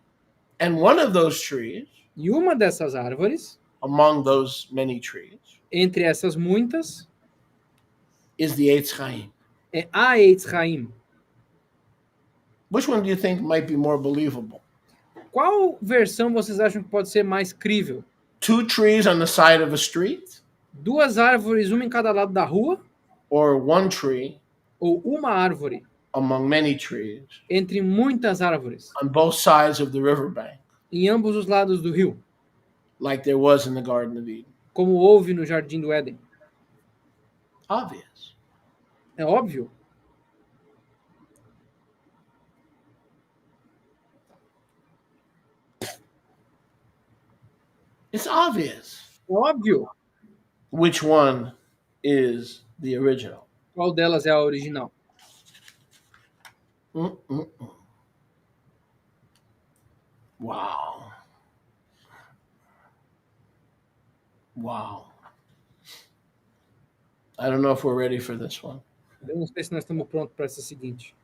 And one of those trees,
E uma dessas árvores,
among those many trees,
entre essas muitas,
is the Eitz Chaim.
é a Eitz Chaim.
Which one do you think might be more believable?
Qual versão vocês acham que pode ser mais crível?
Two trees on the side of a street,
Duas árvores, uma em cada lado da rua,
or one tree
ou uma árvore
among many trees
entre muitas árvores,
on both sides of the riverbank,
em ambos os lados do rio,
like there was in the Garden of Eden?
como houve no Jardim do Éden?
Obvious.
É óbvio.
It's obvious.
É óbvio.
Which one is the original?
Qual delas é a original?
Wow. Wow. I don't know if we're ready for this one.
Eu não sei se nós estamos prontos para essa seguinte.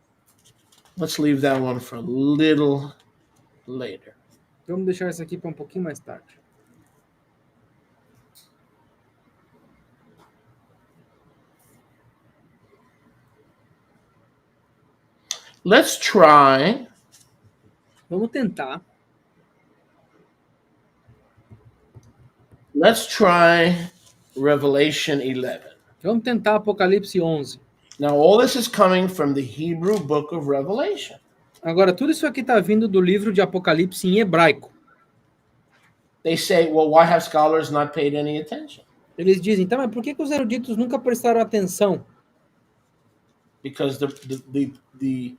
Let's leave that one for a little later.
Vamos deixar isso aqui para um pouquinho mais tarde.
Let's try
Vamos tentar.
Revelation 11.
Vamos tentar Apocalipse 11.
Now, all this is coming from the Hebrew book of Revelation.
Agora, tudo isso aqui está vindo do livro de Apocalipse em hebraico.
They say, well, why have scholars not paid any attention?
Eles dizem, então, mas por que os eruditos nunca prestaram atenção?
Because the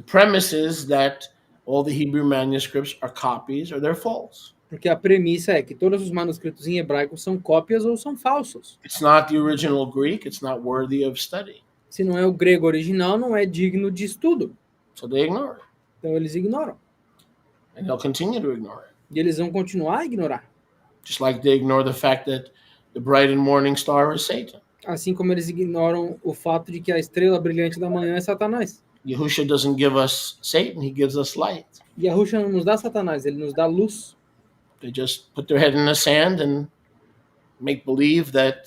premise is that all the Hebrew manuscripts are copies or they're false.
Porque a premissa é que todos os manuscritos em hebraico são cópias ou são falsos.
It's not the original Greek. It's not worthy of study.
Se não é o grego original, não é digno de estudo.
So they ignore it.
Então eles ignoram.
And they'll continue to ignore it.
E eles vão continuar a ignorar.
Just like they ignore the fact that the bright and morning star is Satan.
Assim como eles ignoram o fato de que a estrela brilhante da manhã é Satanás.
Yahushua doesn't give us Satan, he gives us light.
E Yahushua não nos dá Satanás, ele nos dá luz.
They just put their head in the sand and make believe that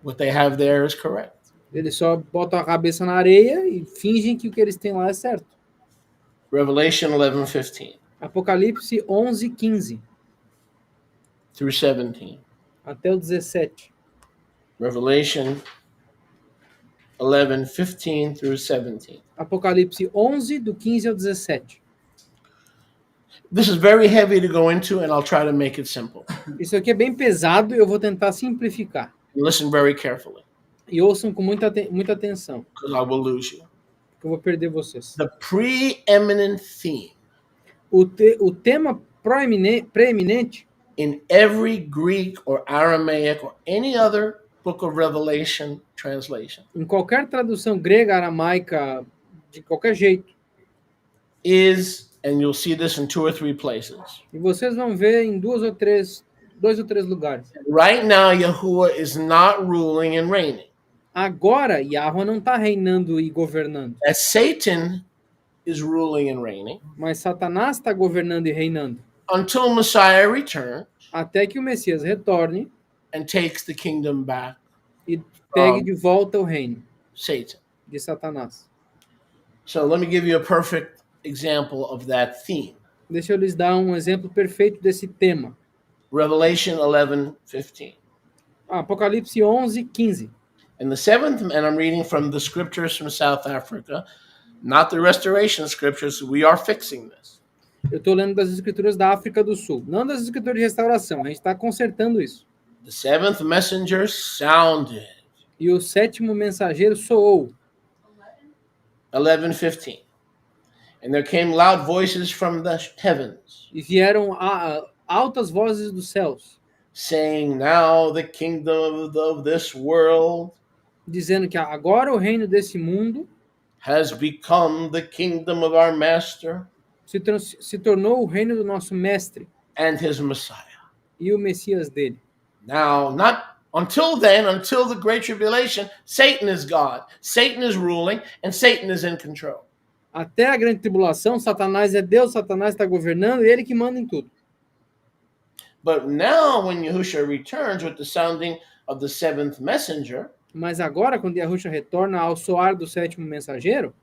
what they have there is correct.
Eles só botam a cabeça na areia e fingem que o que eles têm lá é certo.
Revelation 11:15
Apocalipse 11:15
through 17.
até o 17.
Revelation 11:15 through 17.
Apocalipse 11, do 15 ao 17.
This is very heavy to go into, and I'll try to make it simple.
Isso aqui é bem pesado e eu vou tentar simplificar.
Listen very carefully,
E ouçam com muita atenção,
because I will lose you.
porque eu vou perder vocês.
The preeminent theme
O tema preeminente
in every Greek or Aramaic or any other book of Revelation translation
em qualquer tradução grega, aramaica, de qualquer jeito,
is, and you'll see this in 2 or 3 places.
e vocês vão ver em dois ou três lugares.
Right now, Yahuwah is not ruling and reigning.
Agora, Yahweh não está reinando e governando,
As Satan is ruling and reigning
mas Satanás está governando e reinando,
until Messiah returns
até que o Messias retorne
and takes the kingdom back,
e pegue de volta o reino
Satan.
de Satanás.
So let me give you a perfect example of that theme.
Deixa eu lhes dar um exemplo perfeito desse tema.
Revelation 11:15.
Apocalipse 11:15.
And the seventh, and I'm reading from the scriptures from South Africa, not the restoration scriptures. We are fixing this.
Eu estou lendo das escrituras da África do Sul, não das escrituras de restauração. A gente está consertando isso.
The seventh messenger sounded.
E o sétimo mensageiro soou.
11:15. And there came loud voices from the heavens,
E vieram altas vozes dos céus,
saying, "Now the kingdom of this world
dizendo que agora o reino desse mundo
has become the kingdom of our master
se tornou o reino do nosso mestre
and his Messiah."
e o Messias dele.
Now, not until then, until the Great Tribulation, Satan is God. Satan is ruling, and Satan is in control.
Até a grande tribulação, Satanás é Deus, Satanás está governando e ele que manda em tudo.
But now, when Yahushua returns with the sounding of the seventh messenger,
Mas agora, quando Yahushua retorna ao soar do sétimo mensageiro,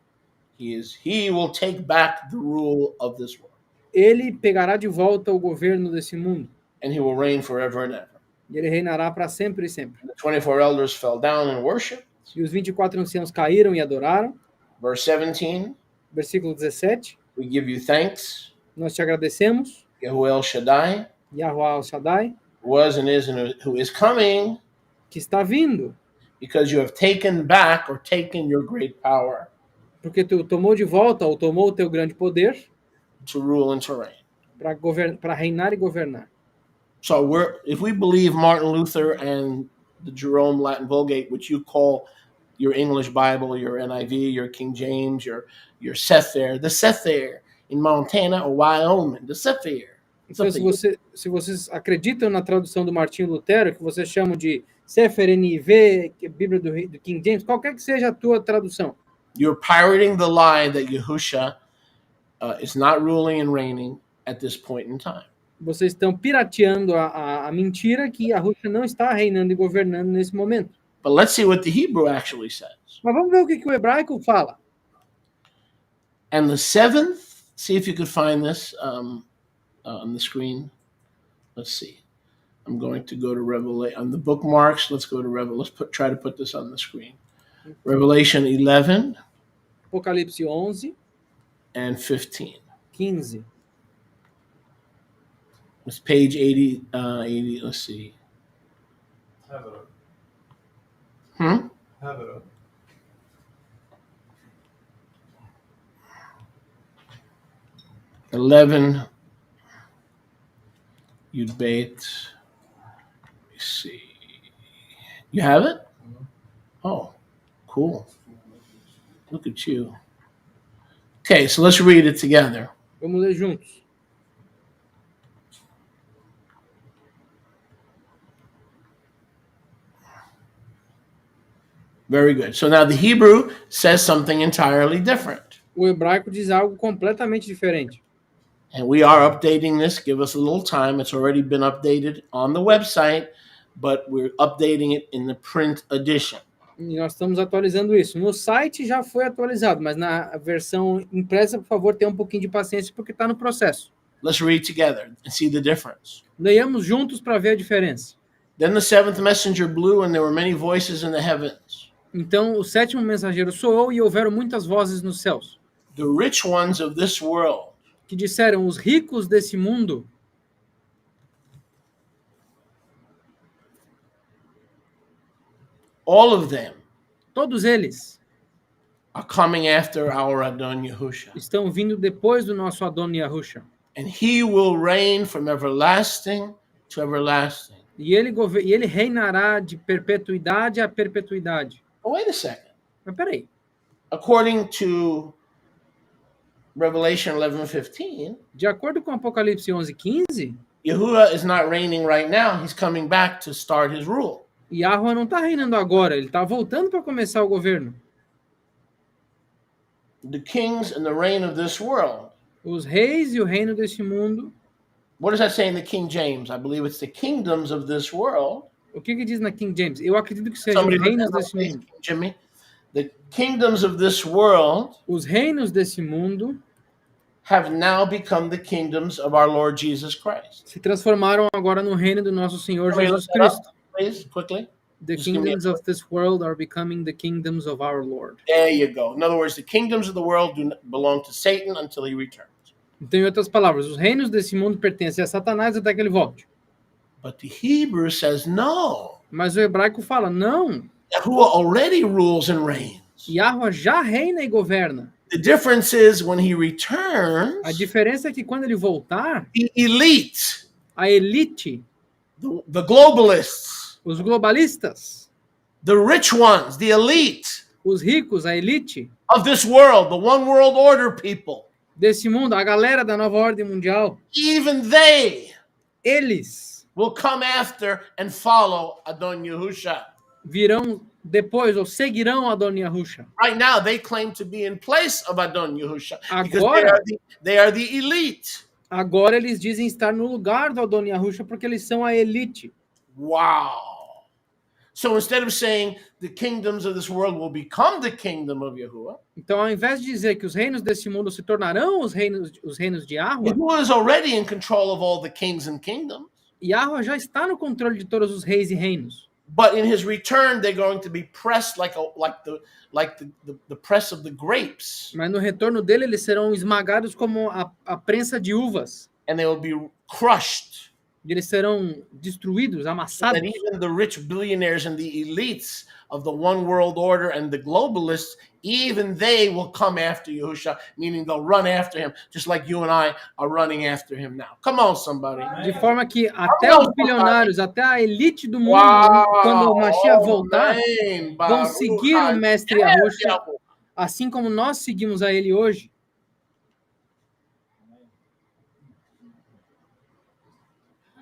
he will take back the rule of this world,
ele pegará de volta o governo desse mundo.
and he will reign forever and ever.
E ele reinará para sempre e sempre.
The 24 elders fell down in worship.
E os 24 anciãos caíram e adoraram.
Verse 17,
Versículo 17.
we give you thanks,
Nós te agradecemos,
Yahuwah El Shaddai,
Yahweh Al-Shaddai,
who was and who is coming,
que está vindo,
because you have taken back or taken your great power
porque tu tomou de volta ou tomou o teu grande poder
to rule and to reign.
para reinar e governar.
So if we believe Martin Luther and the Jerome Latin Vulgate, which you call your English Bible, your NIV, your King James, your Sefer, the Sefer in Montana or Wyoming, the Sefer.
Então, se vocês acreditam na tradução do Martinho Lutero, que vocês chamam de Sefer NIV, que é a Bíblia do King James, qualquer que seja a tua tradução,
You're pirating the lie that Yahushua is not ruling and reigning at this point in time.
vocês estão pirateando a mentira que Yahushua não está reinando e governando nesse momento.
But let's see what the Hebrew actually says.
Mas vamos ver o que o hebraico fala.
And the seventh, see if you could find this on the screen. Let's see. I'm going to go to Revelation on the bookmarks. Let's go to Revelation. Try to put this on the screen. Revelation 11
Apocalipse 11,
and 15.
15.
It's page 80. 80. Let's see.
Have it up.
Hmm.
Have it up.
$11. Yud Beit. Let me see. You have it? Oh, cool. Look at you. Okay, so let's read it together.
Vamos ler juntos.
Very good. So now the Hebrew says something entirely different.
O hebraico diz algo completamente diferente.
And we are updating this. Give us a little time. It's already been updated on the website, but we're updating it in the print edition.
E nós estamos atualizando isso. No site já foi atualizado, mas na versão impressa, por favor, tenha um pouquinho de paciência, porque está no processo.
Let's read together and see the difference.
Leiamos juntos para ver a diferença.
Then the seventh messenger blew, and there were many voices in the heavens.
Então, o sétimo mensageiro soou e houveram muitas vozes nos céus,
The rich ones of this world
que disseram: os ricos desse mundo
all of them
todos eles
are coming after our Adon Yahusha.
estão vindo depois do nosso Adon Yahusha.
And he will reign from everlasting to everlasting.
E ele reinará de perpetuidade a perpetuidade.
Oh, wait a second.
Mas peraí,
According to Revelation 11:15,
de acordo com Apocalipse 11:15,
Yahuwah is not reigning right now. He's coming back to start his rule.
Yahweh não está reinando agora, ele está voltando para começar o governo.
The kings and the reign of this world.
Os reis e o reino desse mundo.
What does that say in the King James? I believe it's the kingdoms of this world.
O que diz na King James? Eu acredito que seja
Somebody
os
look
reinos
that up,
desse
please,
mundo.
Jimmy. The kingdoms of this world
Os reinos desse mundo
have now become the kingdoms of our Lord Jesus Christ.
se transformaram agora no reino do nosso Senhor
Somebody
Jesus
look that up,
Cristo.
please, quickly.
The
Just give me a-
kingdoms of this world are becoming the kingdoms of our Lord.
There you go. In other words, the kingdoms of the world do not belong to Satan until he returns.
Então, em outras palavras, os reinos desse mundo pertencem a Satanás até que ele volte.
But the Hebrew says no.
Mas o hebraico fala: não,
Yahuwah already rules and reigns.
Yahweh já reina e governa.
The difference is when he returns,
A diferença é que quando ele voltar,
the elite,
a elite,
the globalists,
os globalistas,
the rich ones, the elite
os ricos, a elite
of this world, the one world order people,
desse mundo, a galera da nova ordem mundial,
even they
eles
will come after and follow Adon Yahusha.
virão depois ou seguirão Adon Yahusha.
Right now, they claim to be in place of Adon Yahusha because
Agora-
they are the elite.
Agora eles dizem estar no lugar do Adon Yahusha porque eles são a elite.
Wow. So instead of saying the kingdoms of this world will become the kingdom of Yahuwah,
Então, ao invés de dizer que os reinos desse mundo se tornarão os reinos de Yahweh,
Yahuwah is already in control of all the kings and kingdoms.
Yahweh já está no controle de todos os reis e reinos.
But in his return, they're going to be pressed like the press of the grapes,
Mas no retorno dele, eles serão esmagados como a prensa de uvas.
and they will be crushed.
Eles serão destruídos, amassados.
That even the rich billionaires and the elites of the one world order and the globalists, even they will come after Yahusha, meaning they'll run after him, just like you and I are running after him now. Come on, somebody.
De forma que até os bilionários, até a elite do mundo, quando o Mashiach voltar,
Amen.
vão seguir o mestre Yahusha, assim como nós seguimos a ele hoje.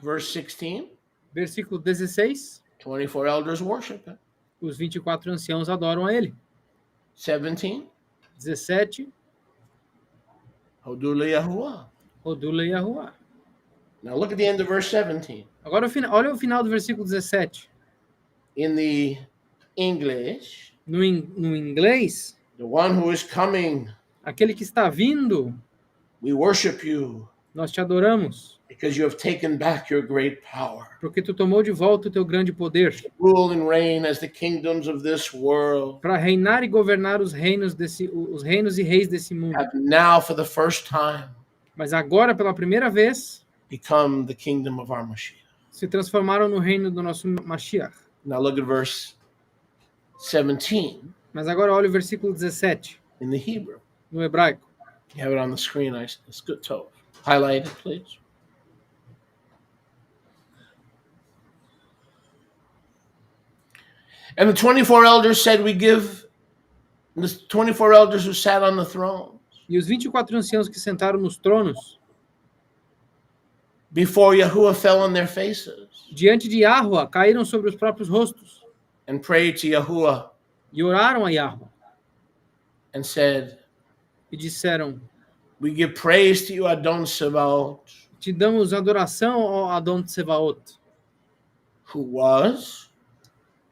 Verse 16,
Versículo 16.
24 elders worship him.
Os 24 anciãos adoram a ele.
17,
17.
Hodula Yahuwah.
Odula Yahuwah.
Now look at the end of verse 17.
Agora, olha o final do versículo 17.
In the English,
No inglês,
the one who is coming,
aquele que está vindo,
we worship you
nós te adoramos,
because you have taken back your great power.
porque tu tomou de volta o teu grande poder
Rule and reign as the kingdoms of this world
para reinar e governar os reinos e reis desse mundo.
have now for the first time
Mas agora, pela primeira vez,
become the kingdom of our Mashiach.
se transformaram no reino do nosso Mashiach.
Now look at verse 17
Mas agora olha o versículo 17,
in the Hebrew.
no hebraico.
You have it on the screen. It's good to highlight it, please. And the 24 elders said, we give the 24 elders who sat on the throne.
E os 24 anciãos que sentaram nos tronos,
before Yahuwah fell on their faces
diante de Yahweh, caíram sobre os próprios rostos
and prayed to Yahuwah
e oraram a Yahweh
and said,
e disseram:
we give praise to you, Adon Sebaot,
te damos adoração, ó Adon Tsevaot,
who was,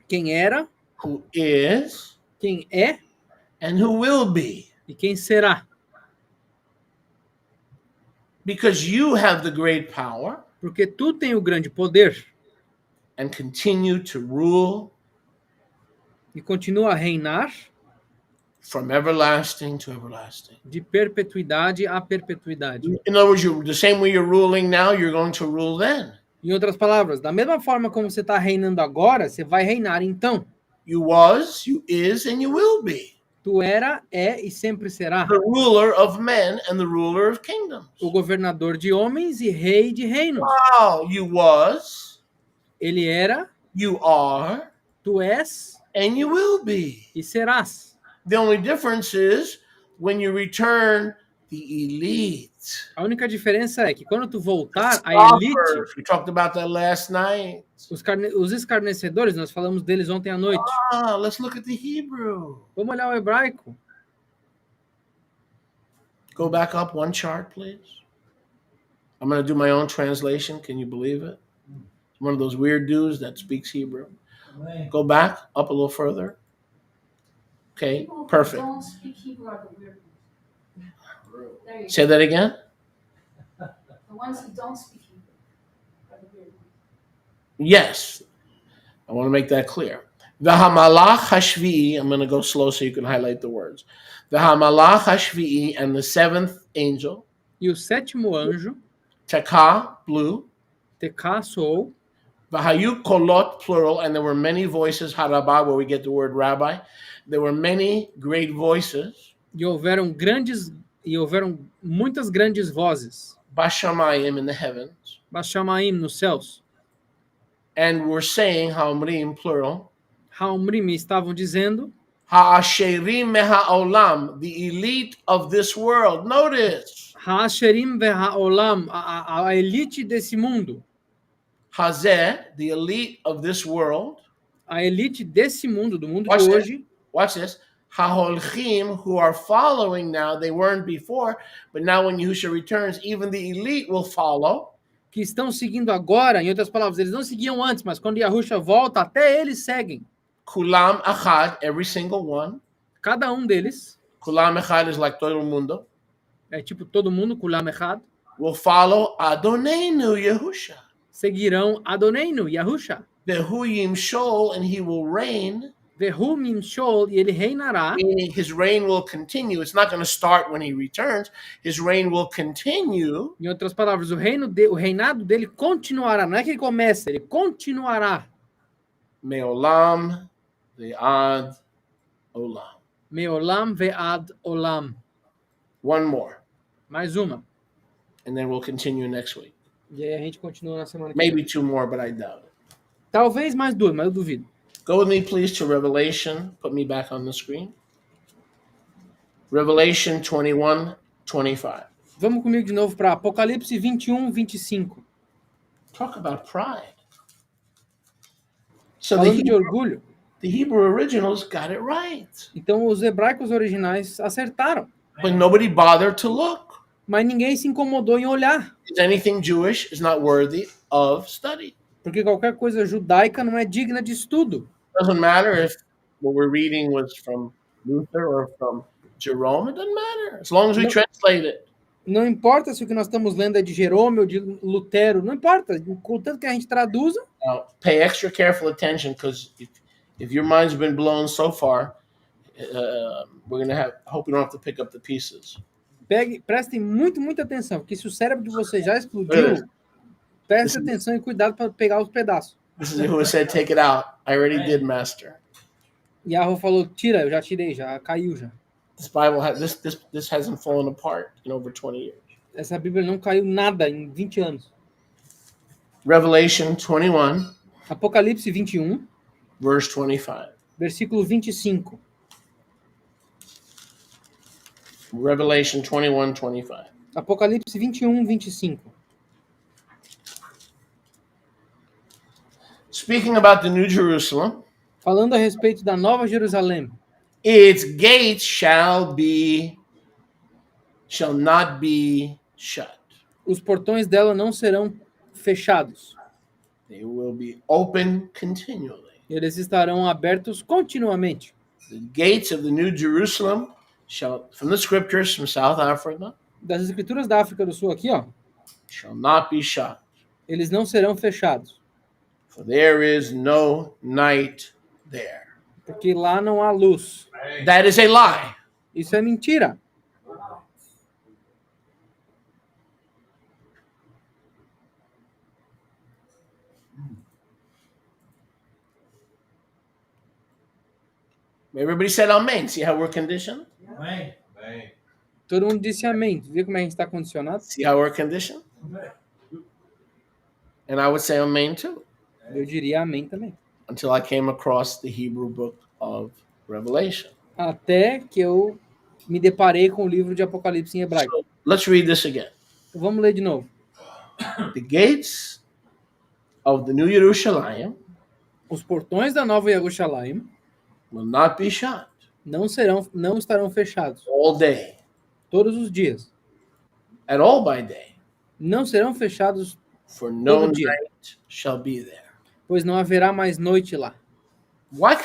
quem era,
who is,
quem é
and who will be.
e quem será.
Because you have the great power
Porque tu tem o grande poder
and continue to rule
e continua a reinar
from everlasting to everlasting.
de perpetuidade a perpetuidade.
In other words, the same way you're ruling now, you're going to rule then.
Em outras palavras, da mesma forma como você está reinando agora, você vai reinar então.
You was, you is, and you will be
Tu era, é e sempre será
the ruler of men and the ruler of kingdoms.
o governador de homens e rei de reinos.
Wow, you was,
Ele era,
you are,
tu és
and you will be.
e serás.
The only difference is when you return the elite.
A única diferença é que quando tu voltar à elite,
Scoffers, we talked about that last night.
os escarnecedores, nós falamos deles ontem à noite.
Let's look at the Hebrew.
Vamos olhar o hebraico.
Go back up one chart, please. I'm going to do my own translation. Can you believe it? I'm one of those weird dudes that speaks Hebrew. Go back up a little further. Okay,
People who
perfect.
don't speak Hebrew are the weird ones. There you
Say that again.
go. The ones who don't speak Hebrew are the weird ones.
Yes, I want to make that clear. The Hamalach Hashvi'i, I'm going to go slow so you can highlight the words. The Hamalach Hashvi'i and the seventh angel,
E o sétimo anjo,
Tekah, blue,
Tekah soou,
Vahayu Kolot, plural, and there were many voices, Harabah, where we get the word rabbi. There were many great voices,
e houveram muitas grandes vozes,
Bashamayim in the heavens,
Bashamaim nos céus,
and we're saying, Haomrim, plural,
Haumrim estavam dizendo,
Ha'asherim me'ha'olam, the elite of this world. Notice,
Ha'asherim ve'ha'olam, a elite desse mundo,
Hazeh, the elite of this world.
a elite desse mundo, do mundo
Watch
de
this.
hoje,
Watch this. Haholchim, who are following now, they weren't before, but now when Yahusha returns, even the elite will follow.
que estão seguindo agora, em outras palavras, eles não seguiam antes, mas quando Yahusha volta, até eles seguem.
Kulam achad, every single one.
Cada deles,
Kulam echad is like todo mundo.
é tipo todo mundo, Kulam Echad,
Will follow Adonenu Yahusha.
seguirão Adoneinu, Yahusha,
Vehu yimshol, and he will reign.
Vehu Mimshol, e ele reinará,
Meaning his reign will continue. It's not going to start when he returns. His reign will continue.
em outras palavras, o reinado dele continuará, não é que ele começa, ele continuará.
Me'olam ve'ad olam.
Meolam ve'ad olam.
One more,
Mais uma.
and then we'll continue next week.
E aí a gente continua na semana que vem.
Maybe two more, but I doubt it.
Talvez mais duas, mas eu duvido.
Go with me, please, to Revelation. Put me back on the screen. Revelation 21:25.
Vamos comigo de novo para Apocalipse 21, 25.
Talk about pride. So
Falando de orgulho.
the Hebrew originals got it right,
Então os hebraicos originais acertaram.
but nobody bothered to look.
Mas ninguém se incomodou em olhar.
Is anything Jewish is not worthy of study.
Porque qualquer coisa judaica não é digna de estudo.
Doesn't matter if what we're reading was from Luther or from Jerome. It doesn't matter as long as we
No.
translate it.
Não importa se o que nós estamos lendo é de Jerônimo ou de Lutero. Não importa. Contanto que a gente traduza,
Now, pay extra careful attention because if your mind's been blown so far, we're going to have. I hope you don't have to pick up the pieces.
prestem muita atenção. Porque se o cérebro de vocês já explodiu, preste atenção e cuidado para pegar os pedaços.
This is who said, "Take it out." I already did, Master.
E Yahweh falou, tira, eu já tirei, já caiu já.
This Bible this hasn't fallen apart in over 20 years.
Essa Bíblia não caiu nada em 20 anos.
Revelation 21,
Apocalipse 21,
verse 25.
versículo 25.
Revelation 21:25.
Apocalipse 21, 25.
Speaking about the New Jerusalem,
Falando a respeito da Nova Jerusalém,
its gates shall not be shut.
os portões dela não serão fechados.
They will be open continually.
Eles estarão abertos continuamente.
The gates of the New Jerusalem shall, from the scriptures from South Africa,
Das escrituras da África do Sul aqui, ó,
shall not be shut.
eles não serão fechados,
For there is no night there.
porque lá não há luz.
That is a lie.
Isso é mentira.
Everybody said amen. See how we're conditioned?
Amém. Amém.
Todo mundo disse amém. Vê como a gente está condicionado?
See how we're conditioned? And I would say amen too,
Eu diria amém também.
until I came across the Hebrew book of Revelation.
Até que eu me deparei com o livro de Apocalipse em hebraico.
So let's read this again.
Então, vamos ler de novo.
The gates of the New Jerusalem
Os portões da Nova Jerusalém
will not be shut
não estarão fechados
all day,
todos os dias.
at all by day,
Não serão fechados,
for no
Todo dia.
night shall be there.
pois não haverá mais noite lá.
Why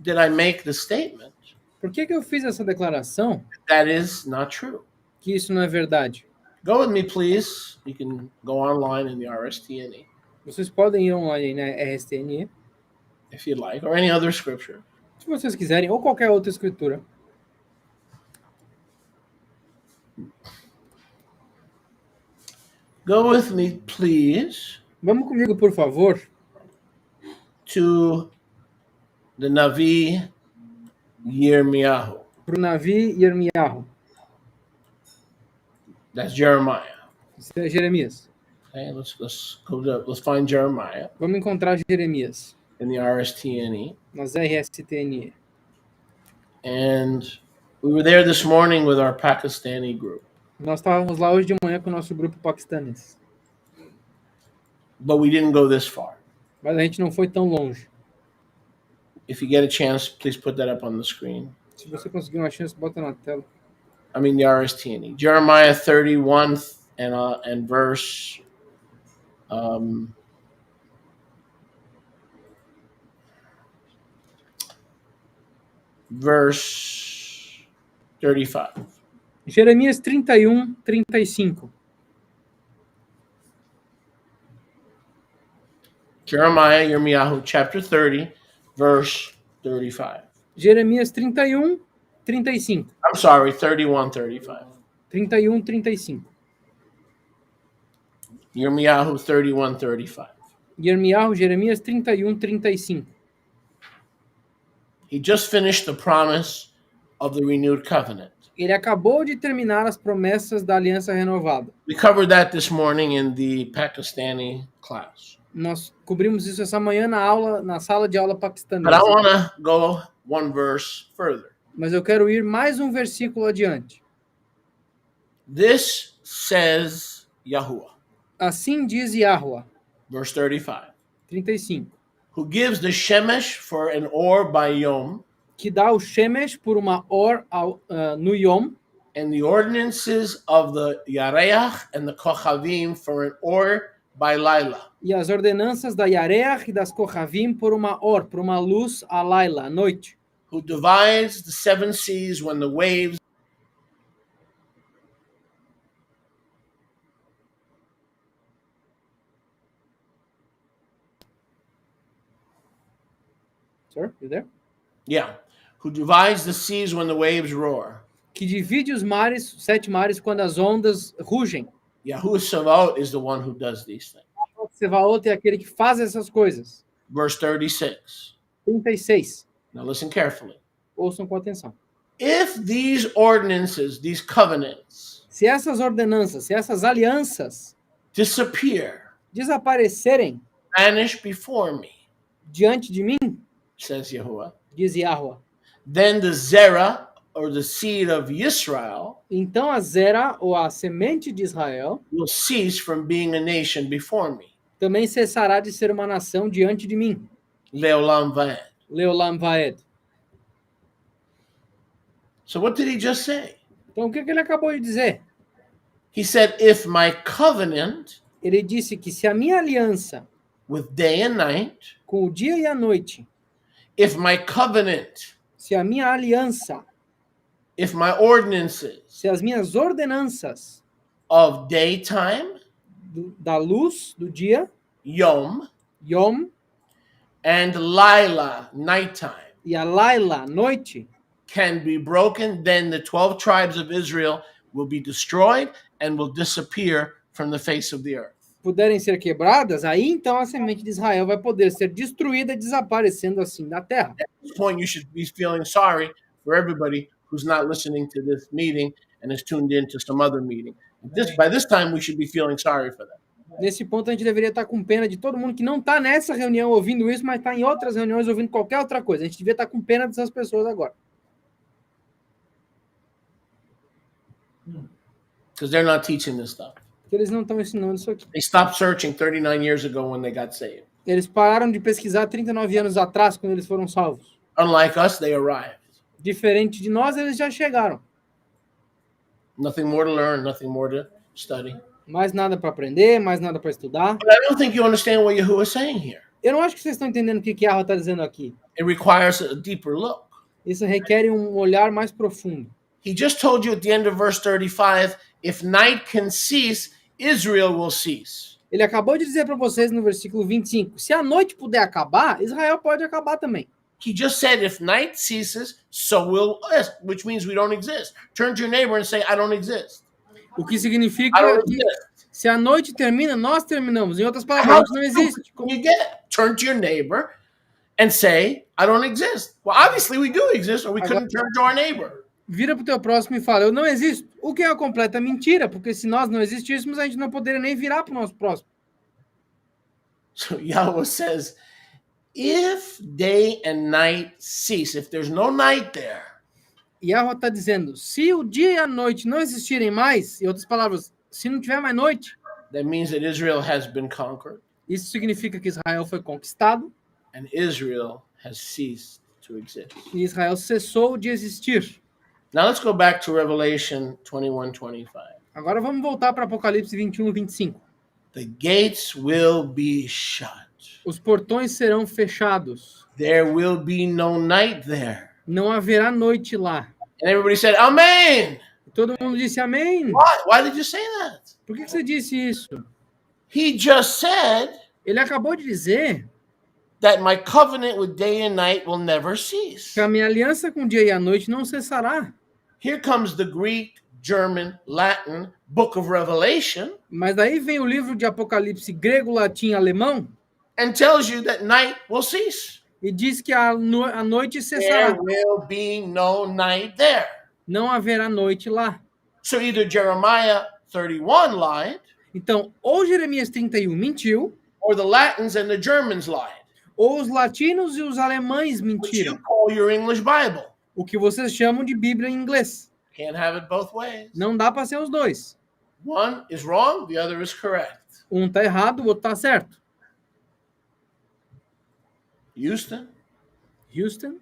did I make the statement
Por que eu fiz essa declaração
that is not true?
que isso não é verdade?
Go with me, please. You can go online in the RSTNE
Vocês podem ir online na RSTNE,
if you'd like, or any other scripture.
se vocês quiserem, ou qualquer outra escritura.
Go with me, please,
Vamos comigo, por favor,
to the Navi Yirmiyahu.
para o Navi Yirmiyahu.
That's Jeremiah.
Isso é Jeremias.
Okay, let's find Jeremiah
Vamos encontrar Jeremias
in the RSTNE.
nas RSTNE.
And we were there this morning with our Pakistani group.
Nós estávamos lá hoje de manhã com o nosso grupo paquistanês,
But we didn't go this far.
mas a gente não foi tão longe.
If you get a chance, please put that up on the screen.
Se você conseguir uma chance, bota na tela.
I mean the RSTNE. Jeremiah 31 and verse verse 35.
Jeremias 31, 35.
Jeremiah, Yirmiyahu, chapter 30, verse 35.
Jeremias 31, 35.
I'm sorry, 31, 35.
31, 35.
Yirmiyahu 31, 35.
Jeremias 31, 35.
He just finished the promise of the renewed covenant.
Ele acabou de terminar as promessas da aliança renovada.
We covered that this morning in the Pakistani class.
Nós cobrimos isso essa manhã na sala de aula
But I
paquistanesa.
want to go one verse further.
Mas eu quero ir mais um versículo adiante.
This says Yahuwah,
Assim diz Yahuwah,
verse 35,
35,
who gives the Shemesh for an or by Yom,
que dá o Shemesh por uma no Yom,
and the ordinances of the Yareach and the Kochavim for an or by Laila.
e as ordenanças da Yareach e das Kochavim por uma luz a Laila, à noite.
Who divides the seven seas when the waves
Sir, you there?
Yeah. Who divides the seas when the waves roar.
Que divide os mares, 7 mares, quando as ondas rugem.
Yahuwah Sabaoth is the one who does these things.
Sevaot é aquele que faz essas coisas.
Verse 36.
36.
Now listen carefully.
Ouçam com atenção.
If these ordinances, these covenants,
Se essas ordenanças, se essas alianças
disappear,
desaparecerem
vanish before me,
diante de mim,
says Yahuwah,
diz Yahuwah,
then the Zerah or the seed of Israel
então a Zera, ou a semente de Israel,
will cease from being a nation before me.
também cessará de ser uma nação diante de mim.
Leolam vaed.
Leolam Vaed.
So what did he just say?
Então o que ele acabou de dizer?
He said, if my covenant
Ele disse que se a minha aliança
with day and night,
com o dia e a noite,
if my covenant,
se a minha aliança,
if my ordinances
se as minhas ordenanças
of daytime,
da luz do dia,
Yom,
Yom,
and Lila, nighttime,
e a Laila, noite,
can be broken, then the 12 tribes of Israel will be destroyed and will disappear from the face of the earth.
puderem ser quebradas, aí então a semente de Israel vai poder ser destruída, desaparecendo assim da terra.
At this point, you should be feeling sorry for everybody who's not listening to this meeting and is tuned in to some other meeting. By this time, we should be feeling sorry for them.
Nesse ponto, a gente deveria estar com pena de todo mundo que não está nessa reunião ouvindo isso, mas está em outras reuniões ouvindo qualquer outra coisa. A gente devia estar com pena dessas pessoas agora.
Because they're not teaching this stuff.
Porque eles não estão ensinando isso aqui.
They stopped searching 39 years ago when they got saved.
Eles pararam de pesquisar 39 anos atrás, quando eles foram salvos.
Unlike us, they arrived.
Diferente de nós, eles já chegaram.
Nothing more to learn, nothing more to study.
Mais nada para aprender, mais nada para estudar.
But I don't think you understand what Yahuwah is saying here.
Eu não acho que vocês estão entendendo o que Yahweh está dizendo aqui.
It requires a deeper look.
Isso requer um olhar mais profundo.
He just told you at the end of verse 35, if night can cease, Israel will cease.
Ele acabou de dizer para vocês no versículo 25, se a noite puder acabar, Israel pode acabar também.
He just said, if night ceases, so will us, which means we don't exist. Turn to your neighbor and say, I don't exist.
O que significa
I don't
que
exist.
se a noite termina, nós terminamos. Em outras palavras, a
How
gente não existe.
stupid can you get? Turn to your neighbor and say, I don't exist. Well, obviously we do exist, or we couldn't turn to our neighbor.
Vira para o teu próximo e fala, eu não existo. O que é uma completa mentira, porque se nós não existíssemos, a gente não poderia nem virar para o nosso próximo.
So Yahweh says, if day and night cease, if there's no night there,
E Yahweh está dizendo, se o dia e a noite não existirem mais, em outras palavras, se não tiver mais noite,
that means that Israel has been conquered
isso significa que Israel foi conquistado
and Israel has ceased to exist.
e Israel cessou de existir.
Now let's go back to Revelation 21:25.
Agora vamos voltar para Apocalipse 21, 25.
The gates will be shut.
Os portões serão fechados.
There will be no night there.
Não haverá noite lá.
And everybody said, Amen.
Todo mundo disse amém.
Why did you say that?
Por que você disse isso?
He just said
Ele acabou de dizer
that my covenant with day and night will never cease.
que a minha aliança com o dia e a noite não cessará.
Here comes the Greek, German, Latin book of Revelation
Mas daí vem o livro de Apocalipse grego, latim, alemão
and tells you that night will cease.
e diz que a noite
There
cessará.
will be no night there.
Não haverá noite lá.
So either Jeremiah 31 lied,
Então, ou Jeremias 31 mentiu,
or the Latins and the Germans lied,
ou os latinos e os alemães
which you
mentiram.
call your English Bible.
O que vocês chamam de Bíblia em inglês.
Can't have it both ways.
Não dá para ser os dois.
One is wrong, the other is correct.
Um tá errado, o outro tá certo.
Houston,
Houston,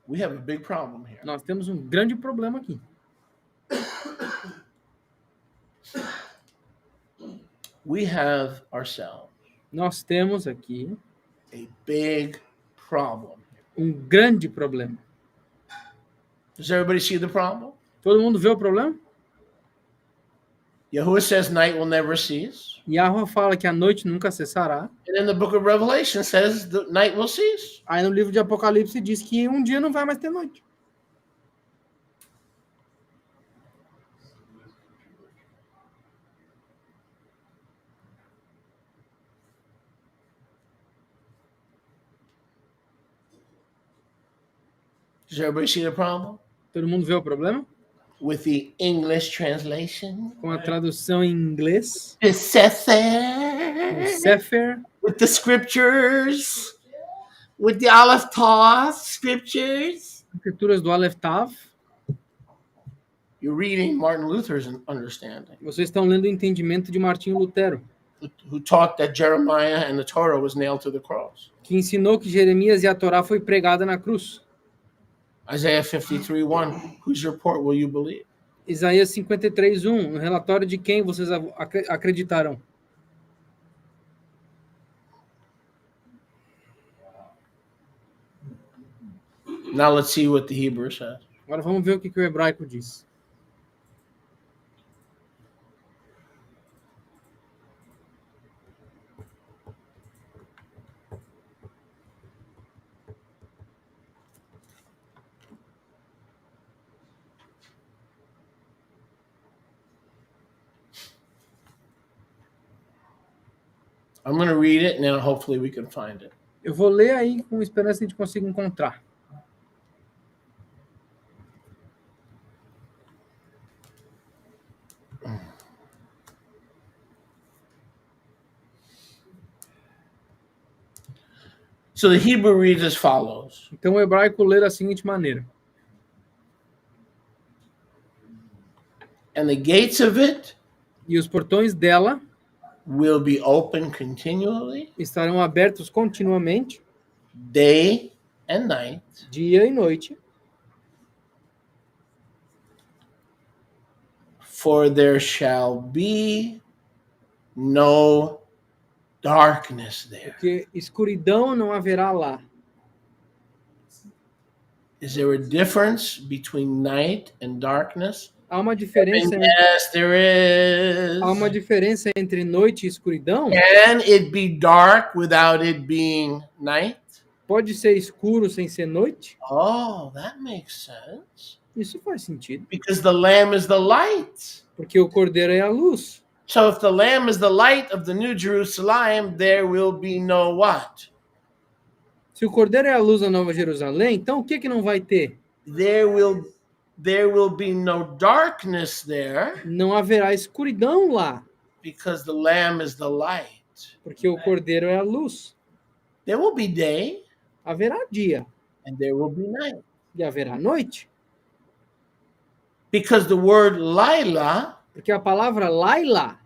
we have a big problem here.
nós temos um grande problema aqui.
We have ourselves
Nós temos aqui
a big problem.
um grande problema.
Does everybody see the problem?
Todo mundo vê o problema?
Yahuwah says night will never cease.
Yahweh fala que a noite nunca cessará.
And then the book of Revelation says the night will cease.
Aí no livro de Apocalipse diz que um dia não vai mais ter noite.
Does everybody see the problem?
Todo mundo vê o problema?
With the English translation?
Com a tradução em inglês,
The
o
Sefer?
Sefer,
With the scriptures? With the Aleph Taw scriptures?
escrituras do Aleph Tav.
You're reading Martin Luther's understanding,
Vocês estão lendo o entendimento de Martinho Lutero,
who taught that Jeremiah and the Torah was nailed to the cross.
que ensinou que Jeremias e a Torá foi pregada na cruz.
Isaiah 53:1, whose report will you believe?
Isaías 53:1, no relatório de quem vocês acreditarão.
Now let's see what the Hebrew says.
Agora vamos ver o que o hebraico diz.
I'm going to read it, and then hopefully we can find it.
Eu vou ler aí com esperança que a gente consiga encontrar.
So the Hebrew reads as follows.
Então o hebraico lê da seguinte maneira:
And the gates of it
e os portões dela
will be open continually,
estarão abertos continuamente,
day and night,
dia e noite,
for there shall be no darkness there.
porque escuridão não haverá lá.
Is there a difference between night and darkness?
Há uma diferença,
And yes, there is.
há uma diferença entre noite e escuridão?
Can it be dark without it being night?
Pode ser escuro sem ser noite?
Oh, that makes sense.
Isso faz sentido,
Because the Lamb is the light.
porque o cordeiro é a luz.
So if the Lamb is the light of the New Jerusalem, there will be no what?
Se o cordeiro é a luz da Nova Jerusalém, então o que não vai ter?
There will be no darkness there,
Não haverá escuridão lá,
because the Lamb is the light.
porque o cordeiro é a luz.
There will be day
Haverá dia
and there will be night.
e haverá noite,
Because the word Lila
porque a palavra Laila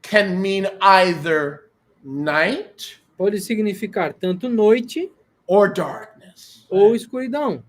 can mean either night
pode significar tanto noite
or darkness.
ou escuridão.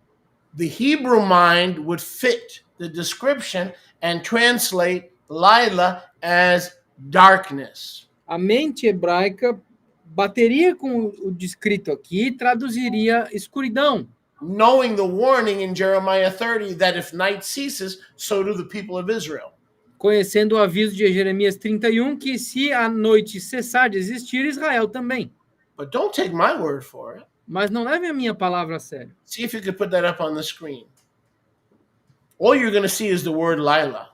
The Hebrew mind would fit the description and translate Lila as darkness.
A mente hebraica bateria com o descrito aqui e traduziria escuridão,
Knowing the warning in Jeremiah 30 that if night ceases, so do the people of Israel.
conhecendo o aviso de Jeremias 31, que se a noite cessar de existir, Israel também.
But don't take my word for it.
Mas não leve a minha palavra a sério.
See if you could put that up on the screen. All you're going to see is the word Lila.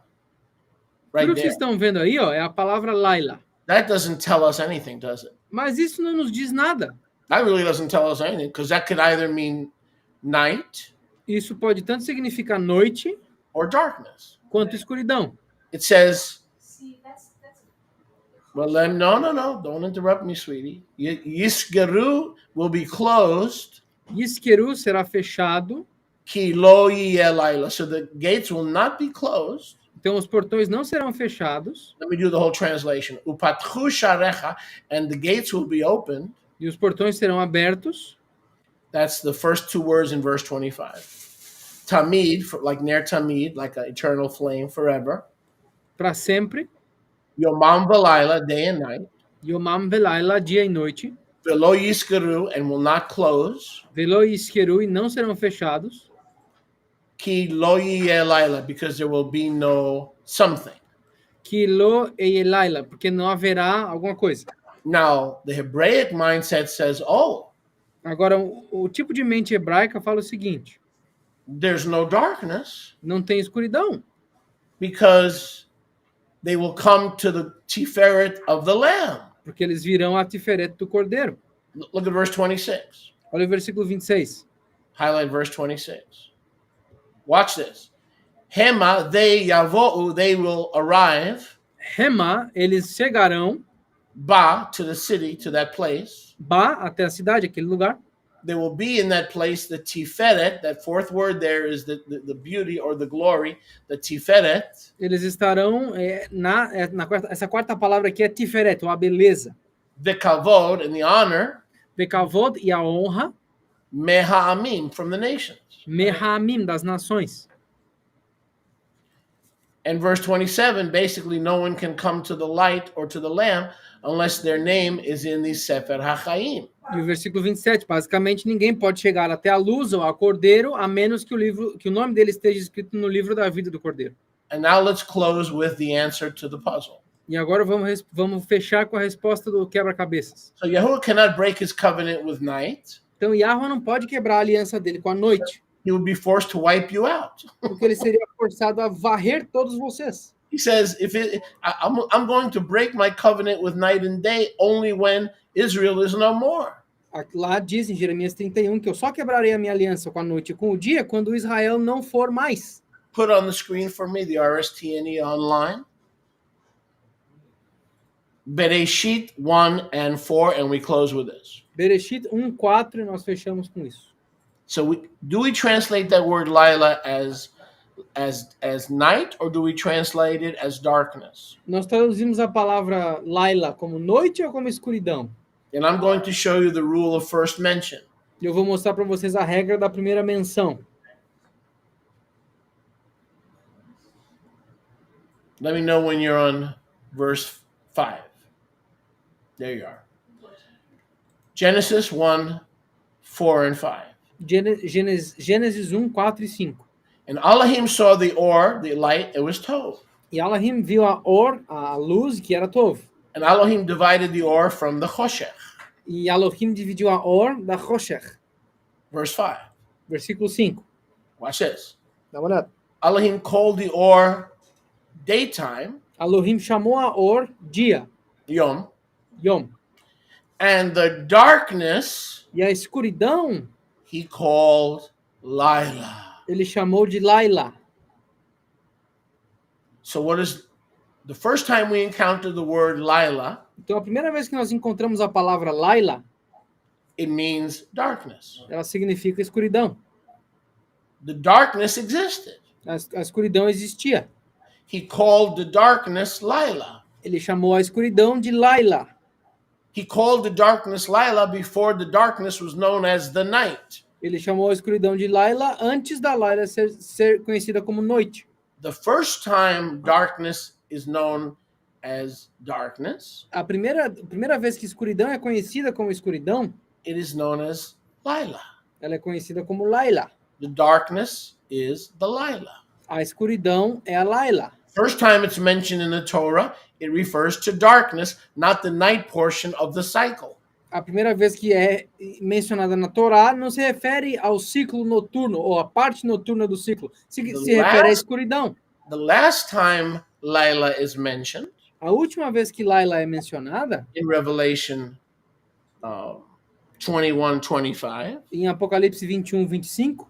Right
Tudo que
there.
vocês estão vendo aí, ó, é a palavra Laila.
That doesn't tell us anything, does it?
Mas isso não nos diz nada.
That really doesn't tell us anything, because that could either mean night
Isso pode tanto significar noite
or darkness.
quanto escuridão.
It says,
See, that's
well, no, don't interrupt me, sweetie. Yisgeru will be closed,
Isqueru será fechado,
ki lo yeh laila. So the gates will not be closed.
então os portões não serão fechados,
Let me do the whole translation. Upatchu sharecha, and the gates will be opened.
e os portões serão abertos.
That's the first two words in verse 25. Tamid, like ner tamid, like an eternal flame forever.
Para sempre,
Yomam v'layla, day and night.
Yomam Velaila, dia e noite,
Velo yiskeru, and will not close.
Velo e Isqueru, e não serão fechados,
Ki lo yeh laila, because there will be no something.
Kilo e Elaila, porque não haverá alguma coisa.
Now, the Hebraic mindset says, oh,
Agora, o tipo de mente hebraica fala o seguinte:
there's no darkness
não tem escuridão,
because they will come to the Tiferet of the Lamb.
porque eles virão a Tiferet do Cordeiro.
Look at verse 26.
Olha o versículo 26.
Highlight verse 26. Watch this. Hema, they yavo'u, they will arrive,
Rema, eles chegarão,
ba, to the city, to that place.
Ba, até a cidade, aquele lugar.
there will be in that place the tiferet. That fourth word there is the beauty or the glory, the tiferet.
Eles estarão essa quarta palavra aqui é tiferet, ou a beleza.
The kavod and the honor,
Bekavod e a honra,
meha'amim, from the nations.
mehamim, das nações.
And verse 27, basically no one can come to the light or to the Lamb unless their name is in the Sefer HaChaim.
E o versículo 27, basicamente ninguém pode chegar até a luz ou ao cordeiro, a menos que o nome dele esteja escrito no livro da vida do cordeiro.
And now let's close with the answer to the puzzle.
E agora vamos fechar com a resposta do quebra-cabeças.
So Yahuwah cannot break his covenant with night.
Então Yahweh não pode quebrar a aliança dele com a noite,
He would be forced to wipe you out.
porque ele seria forçado a varrer todos vocês.
He says, I'm going to break my covenant with night and day only when Israel is no more.
Lá diz em Jeremias 31 que eu só quebrarei a minha aliança com a noite e com o dia quando Israel não for mais.
Put on the screen for me the RSTNE online. Bereshit 1 and 4, and we close with this.
Bereshit 1:4 e nós fechamos com isso.
So do we translate that word Lila as night, or do we translate it as darkness?
Nós traduzimos a palavra Laila como noite ou como escuridão?
And I'm going to show you the rule of first mention.
E eu vou mostrar para vocês a regra da primeira menção.
Let me know when you're on verse 5. There you are. Genesis 1, 4 and 5.
Gênesis 1, 4 e 5.
And Elohim saw the or, the light, it was Tov.
E Elohim viu a luz, que era Tov.
And Elohim divided the or from the Choshech.
E Elohim dividiu a da Choshech.
Verse 5.
Versículo 5.
Watch this.
Dá uma olhada.
Elohim called the or daytime,
Elohim chamou a dia,
Yom,
Yom.
and the darkness
E a escuridão,
he called Lila.
ele chamou de Laila.
So what is the first time we encounter the word Lila?
Então, a primeira vez que nós encontramos a palavra Laila,
It means darkness.
ela significa escuridão.
The darkness existed.
A escuridão existia.
He called the darkness Lila.
Ele chamou a escuridão de Laila.
He called the darkness Lila before the darkness was known as the night.
Ele chamou a escuridão de Laila antes da Laila ser conhecida como noite.
The first time darkness is known as darkness,
A primeira vez que escuridão é conhecida como escuridão,
it is known as Lila.
ela é conhecida como Laila.
The darkness is the Lila.
A escuridão é a Laila.
First time it's mentioned in the Torah, it refers to darkness, not the night portion of the cycle.
A primeira vez que é mencionada na Torá não se refere ao ciclo noturno ou à parte noturna do ciclo. Se refere à escuridão.
The last time Lila is mentioned
A última vez que Laila é mencionada,
in Revelation 21:25,
em Apocalipse 21, 25,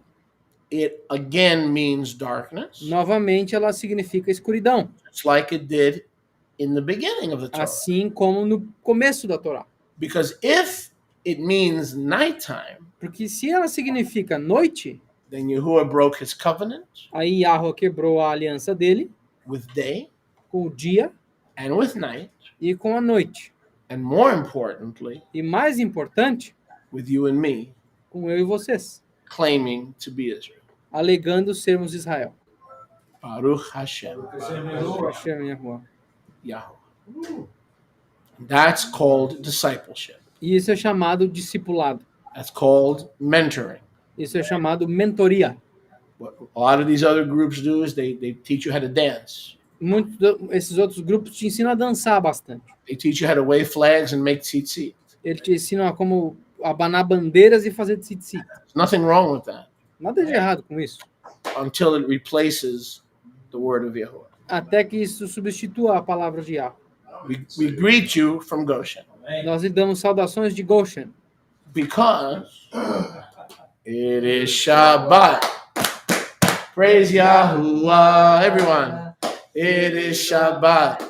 it again means darkness,
novamente ela significa escuridão,
just like it did in the beginning of the Torah.
assim como no começo da Torá.
Because if it means nighttime,
Porque se ela significa noite,
then Yahuwah broke his covenant
aí Yahweh quebrou a aliança dele
with day
com o dia
and with night,
e com a noite.
and more importantly,
E mais importante,
with you and me
com eu e vocês,
claiming to be Israel.
alegando sermos Israel.
Baruch Hashem,
Hashem, Yahuwah.
Yahweh. That's called discipleship.
E isso é chamado discipulado.
That's called mentoring.
Isso é chamado mentoria.
What a lot of these other groups do is they teach you how to dance.
Esses outros grupos te ensinam a dançar bastante.
They teach you how to wave flags and make tzitzit.
Eles te ensinam a como abanar bandeiras e fazer tzitzit.
There's nothing wrong with that
Nada de errado com isso.
until it replaces the word of Yahuwah.
Até que isso substitua a palavra de Yahweh.
We greet you from Goshen
Nós lhe damos saudações de Goshen.
because it is Shabbat. Praise Yahuwah, everyone. It is Shabbat.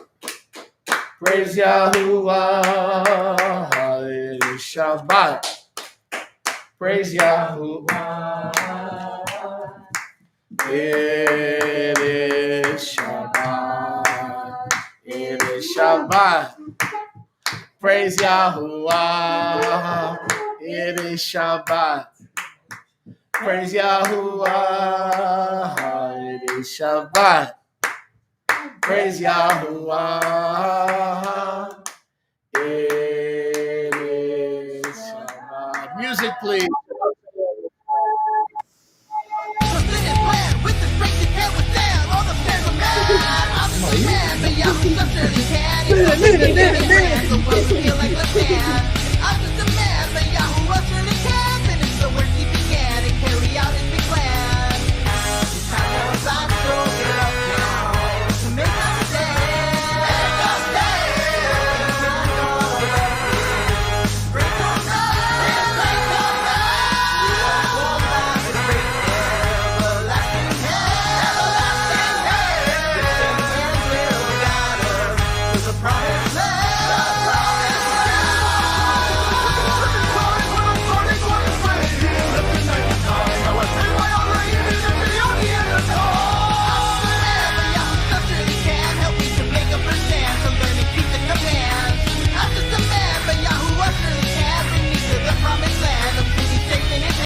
Praise Yahuwah. It is Shabbat. Praise Yahuwah. It is Shabbat. It is Shabbat. Praise Yahuwah. It is Shabbat. Praise Yahuwah. It is Shabbat. Praise Yahuwah. It is Shabbat. Music, please.
With the